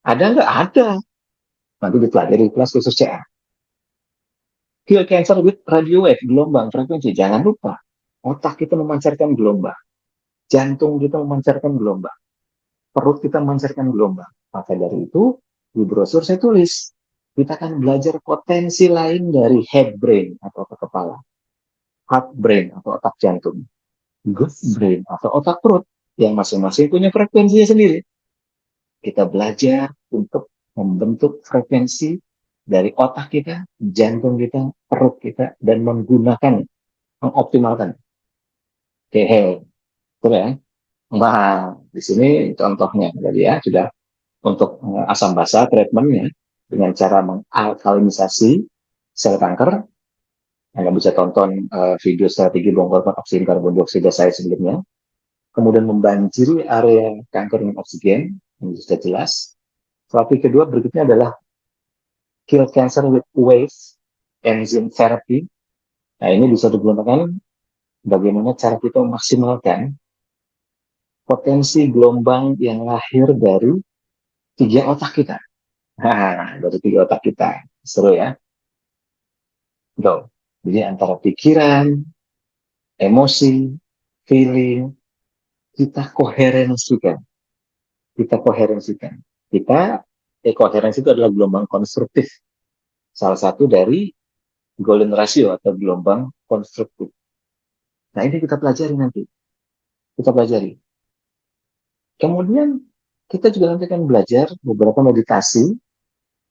Ada nggak? Ada. Nanti dipelajari di kelas khusus CA. Kill cancer with radio wave, gelombang frekuensi. Jangan lupa, otak kita memancarkan gelombang, jantung kita memancarkan gelombang, perut kita memancarkan gelombang. Maka dari itu, di brosur saya tulis, kita akan belajar potensi lain dari head brain atau otak kepala, heart brain atau otak jantung, gut brain atau otak perut, yang masing-masing punya frekuensinya sendiri. Kita belajar untuk membentuk frekuensi dari otak kita, jantung kita, perut kita, dan menggunakan, mengoptimalkan. Oke, betul ya. Nah, di sini contohnya, jadi ya sudah untuk asam basa treatmentnya dengan cara mengalkalinisasi sel kanker. Anda bisa tonton video strategi bongkar oksigen karbon dioksida saya sebelumnya. Kemudian membanjiri area kanker dengan oksigen, ini sudah jelas. Terapi kedua berikutnya adalah kill cancer with waves enzyme therapy. Nah, ini bisa digunakan bagaimana cara kita memaksimalkan potensi gelombang yang lahir dari tiga otak kita. Nah, dari tiga otak kita. Seru ya. Go. Jadi antara pikiran, emosi, feeling, kita koherensikan. Kita koherensikan. Kita, koherensi itu adalah gelombang konstruktif. Salah satu dari golden ratio atau gelombang konstruktif. Nah, ini kita pelajari nanti. Kita pelajari. Kemudian kita juga nanti akan belajar beberapa meditasi,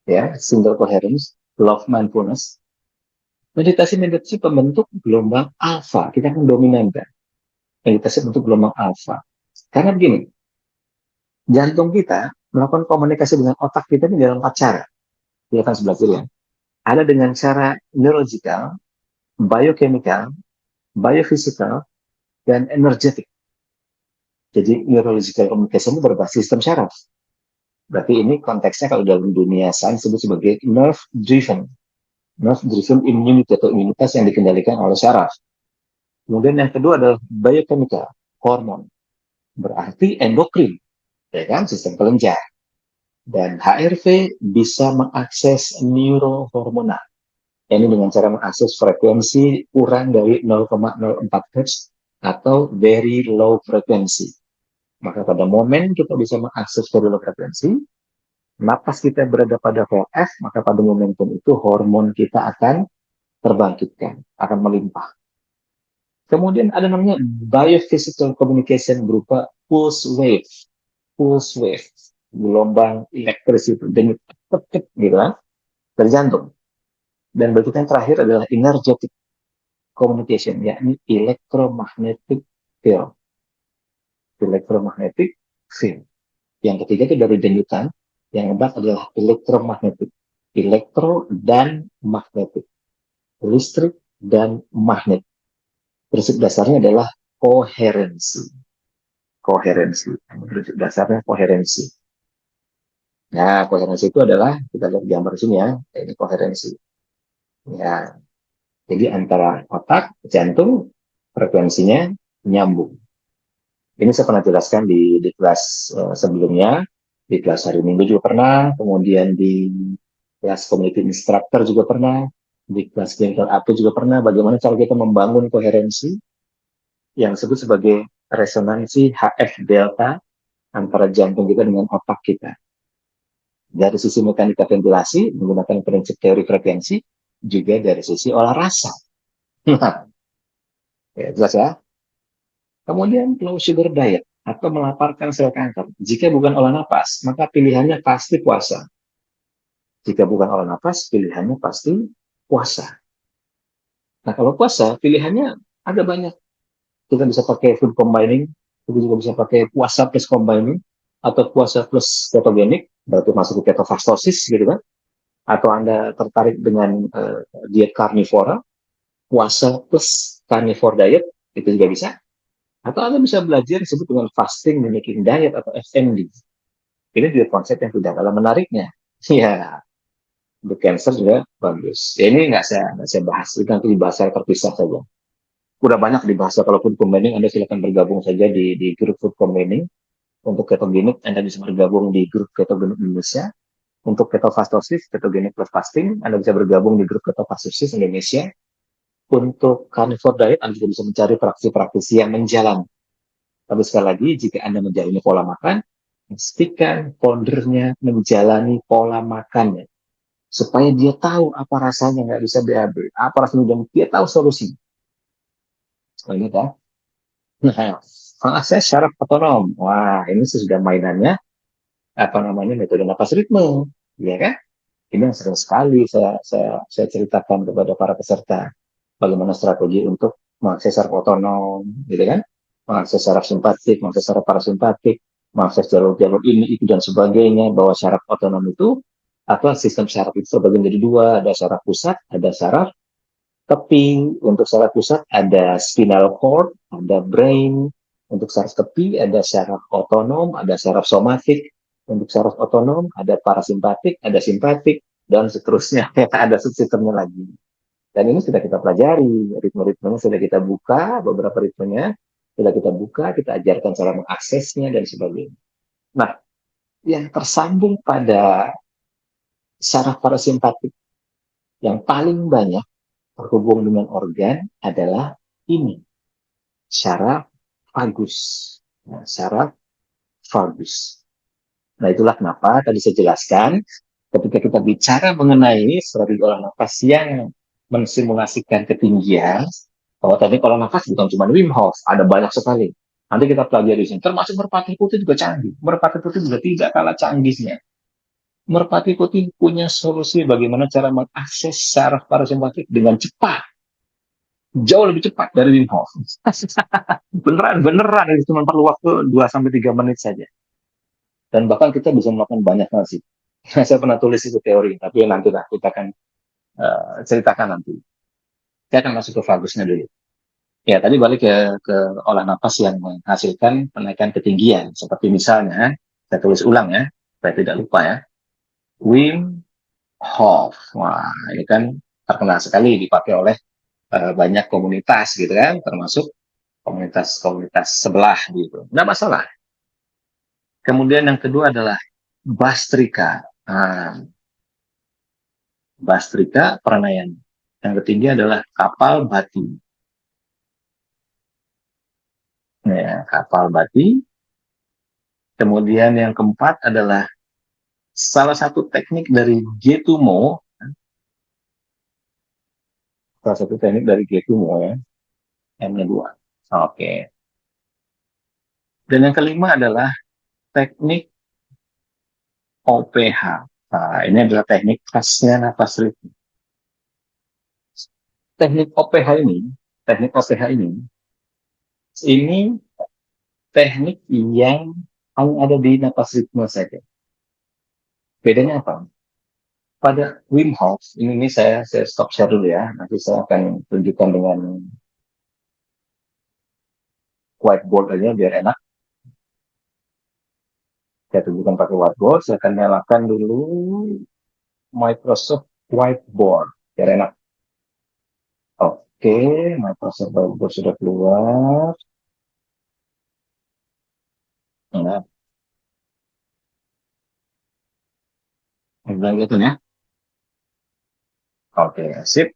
ya, single coherence, love mindfulness. Meditasi-meditasi pembentuk gelombang alfa. Kita akan dominankan. Meditasi bentuk gelombang alfa. Karena begini, jantung kita melakukan komunikasi dengan otak kita ini dalam 4 cara. Kita akan sebelah kiri ya. Ada dengan cara neurological, biochemical, biophysical, dan energetic. Jadi neurological communication itu berbasis sistem syaraf. Berarti ini konteksnya kalau dalam dunia sains disebut sebagai nerve driven. Nerve driven immunity atau imunitas yang dikendalikan oleh syaraf. Kemudian yang kedua adalah biochemical, hormon. Berarti endokrin, ya kan, sistem kelenjar. Dan HRV bisa mengakses neurohormonal. Ini dengan cara mengakses frekuensi kurang dari 0,04 Hz atau very low frekuensi. Maka pada momen kita bisa mengakses very low frekuensi, napas kita berada pada VF, maka pada momentum itu hormon kita akan terbangkitkan, akan melimpah. Kemudian ada namanya biophysical communication berupa pulse wave. Pulse wave, gelombang elektris itu, denyut gitu kan, dari jantung. Dan berikutnya yang terakhir adalah energetic communication, yakni electromagnetic field. Electromagnetic field. Yang ketiga itu dari denyutan, yang keempat adalah elektromagnetik. Elektro dan magnetik. Listrik dan magnet. Prinsip dasarnya adalah koherensi. Koherensi. Prinsip dasarnya koherensi. Nah, koherensi itu adalah, kita lihat gambar sini ya, ini koherensi. Ya, jadi antara otak, jantung, frekuensinya nyambung. Ini saya pernah jelaskan di kelas sebelumnya, di kelas hari Minggu juga pernah, kemudian di kelas community instructor juga pernah, di kelas clinical AP juga pernah, bagaimana cara kita membangun koherensi yang disebut sebagai resonansi HF delta antara jantung kita dengan otak kita. Dari sisi mekanika ventilasi, menggunakan prinsip teori frekuensi, juga dari sisi olah rasa. Ya, jelas ya. Kemudian low sugar diet atau melaparkan sel kanker. Jika bukan olah napas, maka pilihannya pasti puasa. Jika bukan olah napas, pilihannya pasti puasa. Nah, kalau puasa, pilihannya ada banyak. Kita bisa pakai food combining, kita juga bisa pakai puasa plus combining, atau puasa plus ketogenik, berarti masuk ke ketofastosis gitu kan. Atau Anda tertarik dengan diet karnivora, puasa plus carnivore diet, itu juga bisa. Atau Anda bisa belajar disebut dengan fasting mimicking diet atau FMD. Ini juga konsep yang tidak kalah menariknya. Ya, untuk cancer juga bagus. Ya, ini nggak saya bahas, itu nanti dibahas secara terpisah saja. Udah banyak dibahas. Kalau food combining, Anda silakan bergabung saja di grup food combining. Untuk ketogenik, Anda bisa bergabung di grup ketogenik Indonesia. Untuk ketofastosis, ketogenik plus fasting, Anda bisa bergabung di grup ketofastosis Indonesia. Untuk carnivore diet, Anda juga bisa mencari praktisi-praktisi yang menjalan. Tapi sekali lagi, jika Anda menjalani pola makan, pastikan foundernya menjalani pola makannya. Supaya dia tahu apa rasanya nggak bisa BAB, apa rasanya, dan dia tahu solusi. Oh, ini kan? Nah, saya syarat otonom. Wah, ini sudah mainannya, apa namanya, metode napas ritme. Ya kan? Ini yang sering sekali saya ceritakan kepada para peserta. Bagaimana strategi untuk mengakses saraf otonom, gitu kan? Mengakses saraf simpatik, mengakses saraf parasimpatik, mengakses jalur-jalur ini, itu, dan sebagainya. Bahwa saraf otonom itu, atau sistem saraf itu terbagi menjadi dua. Ada saraf pusat, ada saraf tepi. Untuk saraf pusat ada spinal cord, ada brain. Untuk saraf tepi ada saraf otonom, ada saraf somatik. Untuk saraf otonom ada parasimpatik, ada simpatik, dan seterusnya. Ada subsistemnya lagi. Dan ini sudah kita pelajari, ritme-ritmenya sudah kita buka, beberapa ritmenya sudah kita buka, kita ajarkan cara mengaksesnya dan sebagainya. Nah, yang tersambung pada saraf parasimpatik yang paling banyak terhubung dengan organ adalah ini, syaraf vagus. Nah, syaraf vagus. Nah, itulah kenapa tadi saya jelaskan ketika kita bicara mengenai strategi olah nafas yang mensimulasikan ketinggian, bahwa tadi olah nafas bukan cuma Wim Hof, ada banyak sekali. Nanti kita pelajari di sini, termasuk merpati putih juga canggih. Merpati putih juga tidak kalah canggihnya. Merpati putih punya solusi bagaimana cara mengakses saraf parasimpatik dengan cepat, jauh lebih cepat dari Wim Hof. Beneran, itu cuma perlu waktu 2 sampai 3 menit saja. Dan bahkan kita bisa melakukan banyak hal sih. Saya pernah tulis itu teori, tapi nanti lah kita akan ceritakan nanti. Saya akan masuk ke vagusnya dulu. Ya, tadi balik ke olah napas yang menghasilkan penaikan ketinggian. Seperti misalnya, saya tulis ulang ya, saya tidak lupa ya. Wim Hof. Wah, ini kan terkenal sekali dipakai oleh banyak komunitas gitu kan, termasuk komunitas-komunitas sebelah gitu. Nggak masalah. Kemudian yang kedua adalah Bastrika. Nah, Bastrika Pranayama. Yang ketiga adalah kapal bati. Ya, kapal bati. Kemudian yang keempat adalah salah satu teknik dari Getumo. Salah satu teknik dari Getumo ya. M-nya 2. Oke. Dan yang kelima adalah teknik OPH. Nah, ini adalah teknik khasnya nafas ritme. Teknik OPH ini, teknik OPH ini teknik yang hanya ada di nafas ritme saja. Bedanya apa? Pada Wim Hof, ini saya stop share dulu ya. Nanti saya akan tunjukkan dengan whiteboard aja biar enak. Saya tunjukkan pakai whiteboard. Saya akan nyalakan dulu Microsoft Whiteboard biar enak. Oke, Microsoft Whiteboard sudah keluar. Nah, bilang gitu ya. Oke, sip.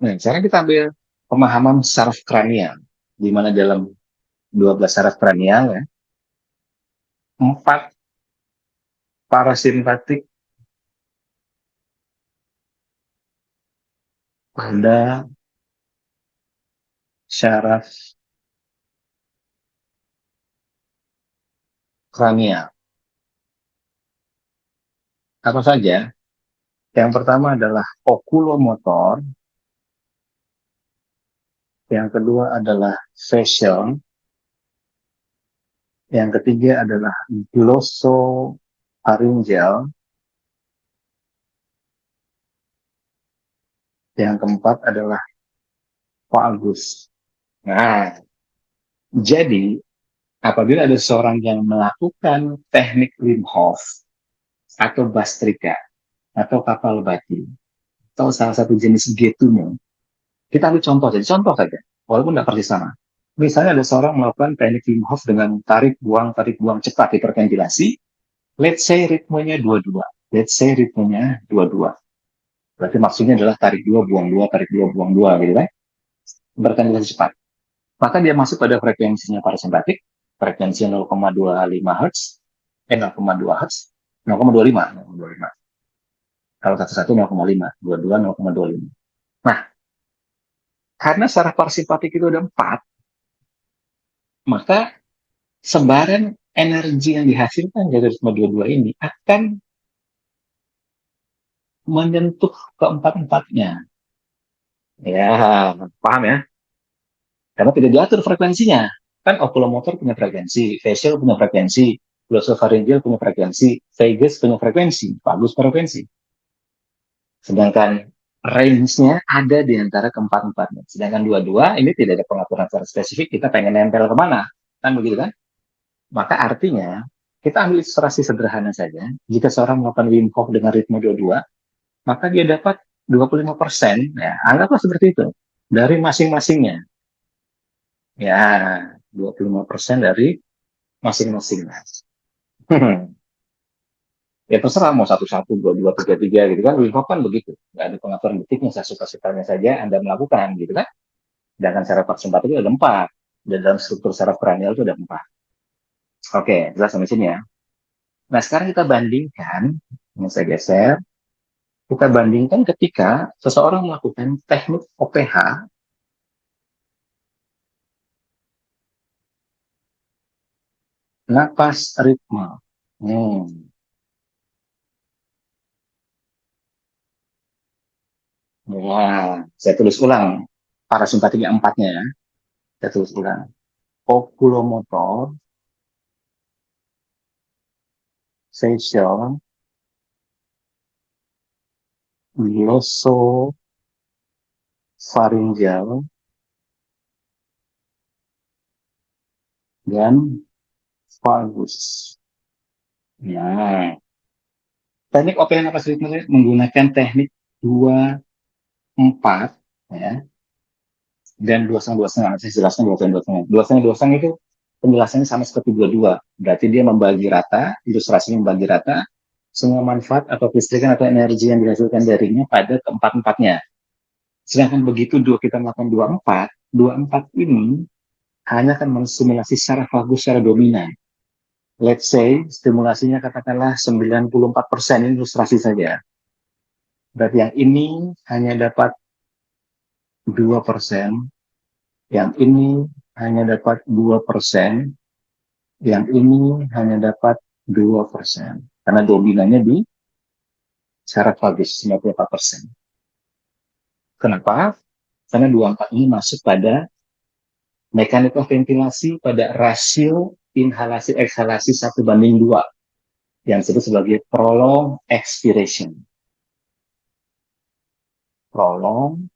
Nah, sekarang kita ambil pemahaman saraf kranial. Di mana dalam 12 saraf kranial ya, 4 parasimpatik pada syaraf kranial. Apa saja? Yang pertama adalah okulomotor, yang kedua adalah facial, yang ketiga adalah glossopharyngeal, yang keempat adalah vagus. Nah, jadi apabila ada seorang yang melakukan teknik Wim Hof atau Bastrika atau kapal batu atau salah satu jenis G2-nya, kita ambil contoh saja, walaupun tidak persis sama. Misalnya ada seorang melakukan teknik Wim Hof dengan tarik buang cepat hiperventilasi, let's say ritmenya 22. Let's say ritmenya 22. Berarti maksudnya adalah tarik dua, buang dua, gitu kan? Berventilasi cepat. Maka dia masuk pada frekuensinya parasimpatik, frekuensi 0,25 Hz, 0,2 Hz, 0,25. Kalau satu 0,5, 22 0,25. Nah, karena secara parasimpatik itu ada 4, maka sebaran energi yang dihasilkan dari ritme 22 ini akan menyentuh keempat-empatnya. Ya, paham ya? Karena tidak diatur frekuensinya. Kan okulomotor punya frekuensi, facial punya frekuensi, glossopharyngeal punya frekuensi, vagus punya frekuensi, vagus frekuensi. Sedangkan range-nya ada di antara keempat-empatnya. Sedangkan dua-dua ini tidak ada pengaturan secara spesifik, kita pengen nempel kemana. Kan begitu kan? Maka artinya, kita ambil ilustrasi sederhana saja. Jika seorang melakukan Wim Hof dengan ritme 22, maka dia dapat 25%, ya, anggaplah seperti itu, dari masing-masingnya. Ya, 25% dari masing-masingnya. Ya terserah mau satu satu dua dua tiga tiga gitu kan. Wim Hof kan begitu, nggak ada pengaturan detiknya, saya suka sukanya saja Anda melakukan gitu kan. Sedangkan saraf parasimpatik itu ada 4, dan dalam struktur saraf kranial itu ada 4. Oke, jelas sampai sini ya. Nah sekarang kita bandingkan, ini saya geser, kita bandingkan ketika seseorang melakukan teknik OPH, napas ritme. Wah, saya tulis ulang parasimpatik yang 4-nya ya. Saya tulis ulang. Oculomotor, facial, glosopharyngeal, dan vagus. Nah, teknik OPH napas ritme menggunakan teknik 2-4 ya, dan 2,5 saya jelaskan 2,5. 2,5 itu penjelasannya sama seperti 22. Berarti dia membagi rata, ilustrasinya membagi rata semua manfaat atau kelistrikan atau energi yang dihasilkan darinya pada keempat-empatnya. Sedangkan begitu kita melakukan 2,4 ini hanya akan menstimulasi secara vagus secara dominan. Let's say stimulasinya katakanlah 94%, ini ilustrasi saja. Berarti yang ini hanya dapat 2%, yang ini hanya dapat 2%, yang ini hanya dapat 2%. Karena dominannya di secara vagus 94%. Kenapa? Karena 24 ini masuk pada mekanika ventilasi pada rasio inhalasi ekhalasi 1:2 yang disebut sebagai prolonged expiration. Prolonged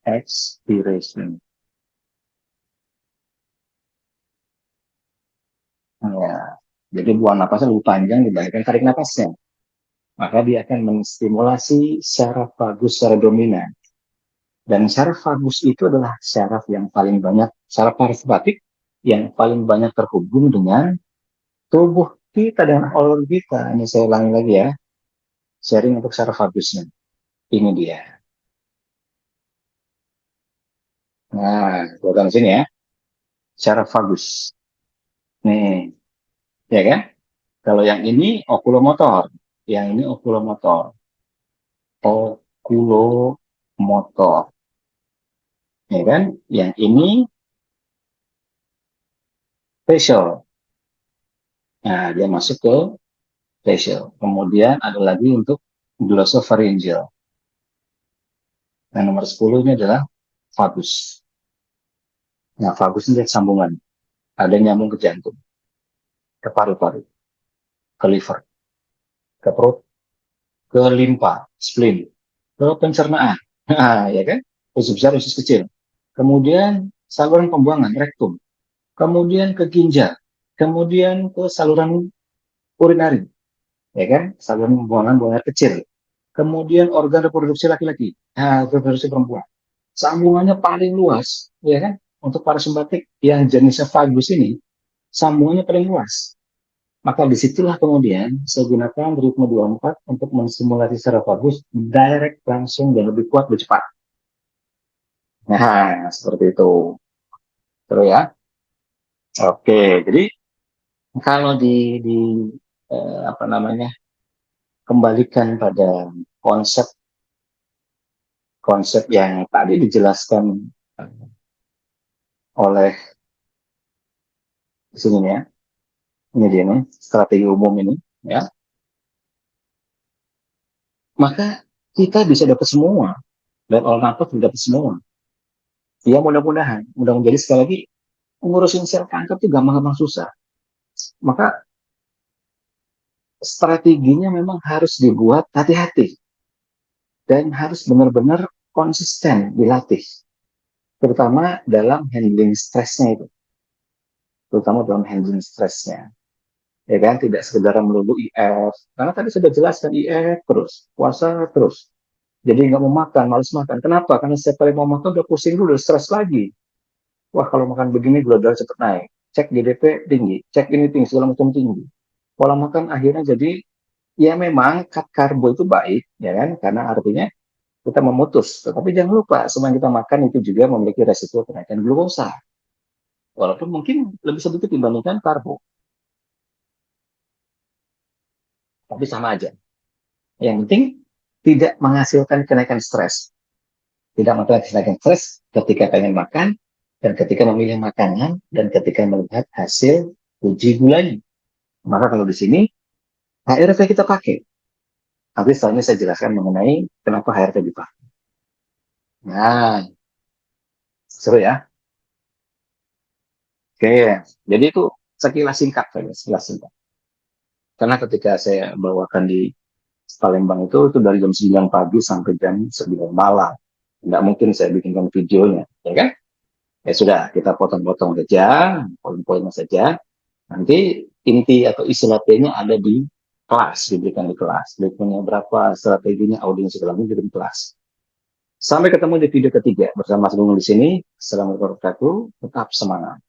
expiration. Ya, jadi buang napasnya lebih panjang dibandingkan tarik napasnya. Maka dia akan menstimulasi syaraf vagus secara dominan. Dan syaraf vagus itu adalah syaraf yang paling banyak, syaraf parasimpatik yang paling banyak terhubung dengan tubuh kita dan organ kita. Ini saya ulangi lagi ya, sharing untuk syaraf vagusnya. Ini dia. Nah, program sini ya, syaraf vagus. Nih, ya kan? Kalau yang ini okulomotor, yang ini okulomotor, okulomotor, ya kan? Yang ini facial. Nah, dia masuk ke facial. Kemudian ada lagi untuk glossopharyngeal. Yang nomor 10 ini adalah vagus. Nah, vagus ini sambungan. Ada yang nyambung ke jantung, ke paru-paru, ke liver, ke perut, ke limpa, spleen, ke pencernaan. Nah, ya kan? Usus besar, usus kecil. Kemudian saluran pembuangan, rektum. Kemudian ke ginjal. Kemudian ke saluran urinari, ya kan? Saluran pembuangan buang air kecil. Kemudian organ reproduksi laki-laki. Nah, reproduksi perempuan. Sambungannya paling luas, ya kan? Untuk parasimpatik yang jenisnya vagus ini, sambungannya paling luas. Maka disitulah kemudian saya gunakan ritme 24 untuk menstimulasi secara vagus, direct, langsung, dan lebih kuat, lebih cepat. Nah, seperti itu. Terus ya. Oke, jadi kalau di apa namanya, kembalikan pada konsep konsep yang tadi dijelaskan oleh di sini ya, ini dia nih strategi umum ini ya, maka kita bisa dapat semua dan all nafas dapat semua. Ya mudah-mudahan, jadi sekali lagi ngurusin sel kanker itu gampang-gampang susah. Maka strateginya memang harus dibuat hati-hati dan harus benar-benar konsisten dilatih, terutama dalam handling stresnya itu, terutama dalam handling stresnya. Ya kan, tidak sekedar melulu IF, karena tadi sudah jelaskan IF terus, puasa terus. Jadi nggak mau makan, males makan. Kenapa? Karena setiap kali mau makan udah pusing dulu, udah stres lagi. Wah, kalau makan begini gula darah cepat naik. Cek GDP tinggi, cek ini tinggi, segala macam tinggi. Pola makan akhirnya jadi, ya memang cut karbo itu baik, ya kan? Karena artinya kita memutus. Tetapi jangan lupa, semua yang kita makan itu juga memiliki resiko kenaikan glukosa. Walaupun mungkin lebih sedikit dibandingkan karbo, tapi sama aja. Yang penting tidak menghasilkan kenaikan stres. Tidak menghasilkan kenaikan stres ketika pengen makan, dan ketika memilih makanan, dan ketika melihat hasil uji gulanya. Maka kalau di sini, HRV kita pakai. Nanti setelah ini saya jelaskan mengenai kenapa HRV dipakai. Nah, seru ya. Oke, jadi itu sekilas singkat saja, sekilas singkat. Karena ketika saya bawakan di Palembang itu dari jam 9 pagi sampai jam 9 malam. Nggak mungkin saya bikinkan videonya, ya kan? Ya sudah, kita potong-potong saja, poin-poinnya saja. Nanti inti atau isi latihannya ada di kelas, diberikan di kelas. Ritmenya berapa, strateginya, audiens segala macam di kelas. Sampai ketemu di video ketiga bersama Mas Gunung di sini. Assalamualaikum warahmatullahi wabarakatuh. Tetap semangat.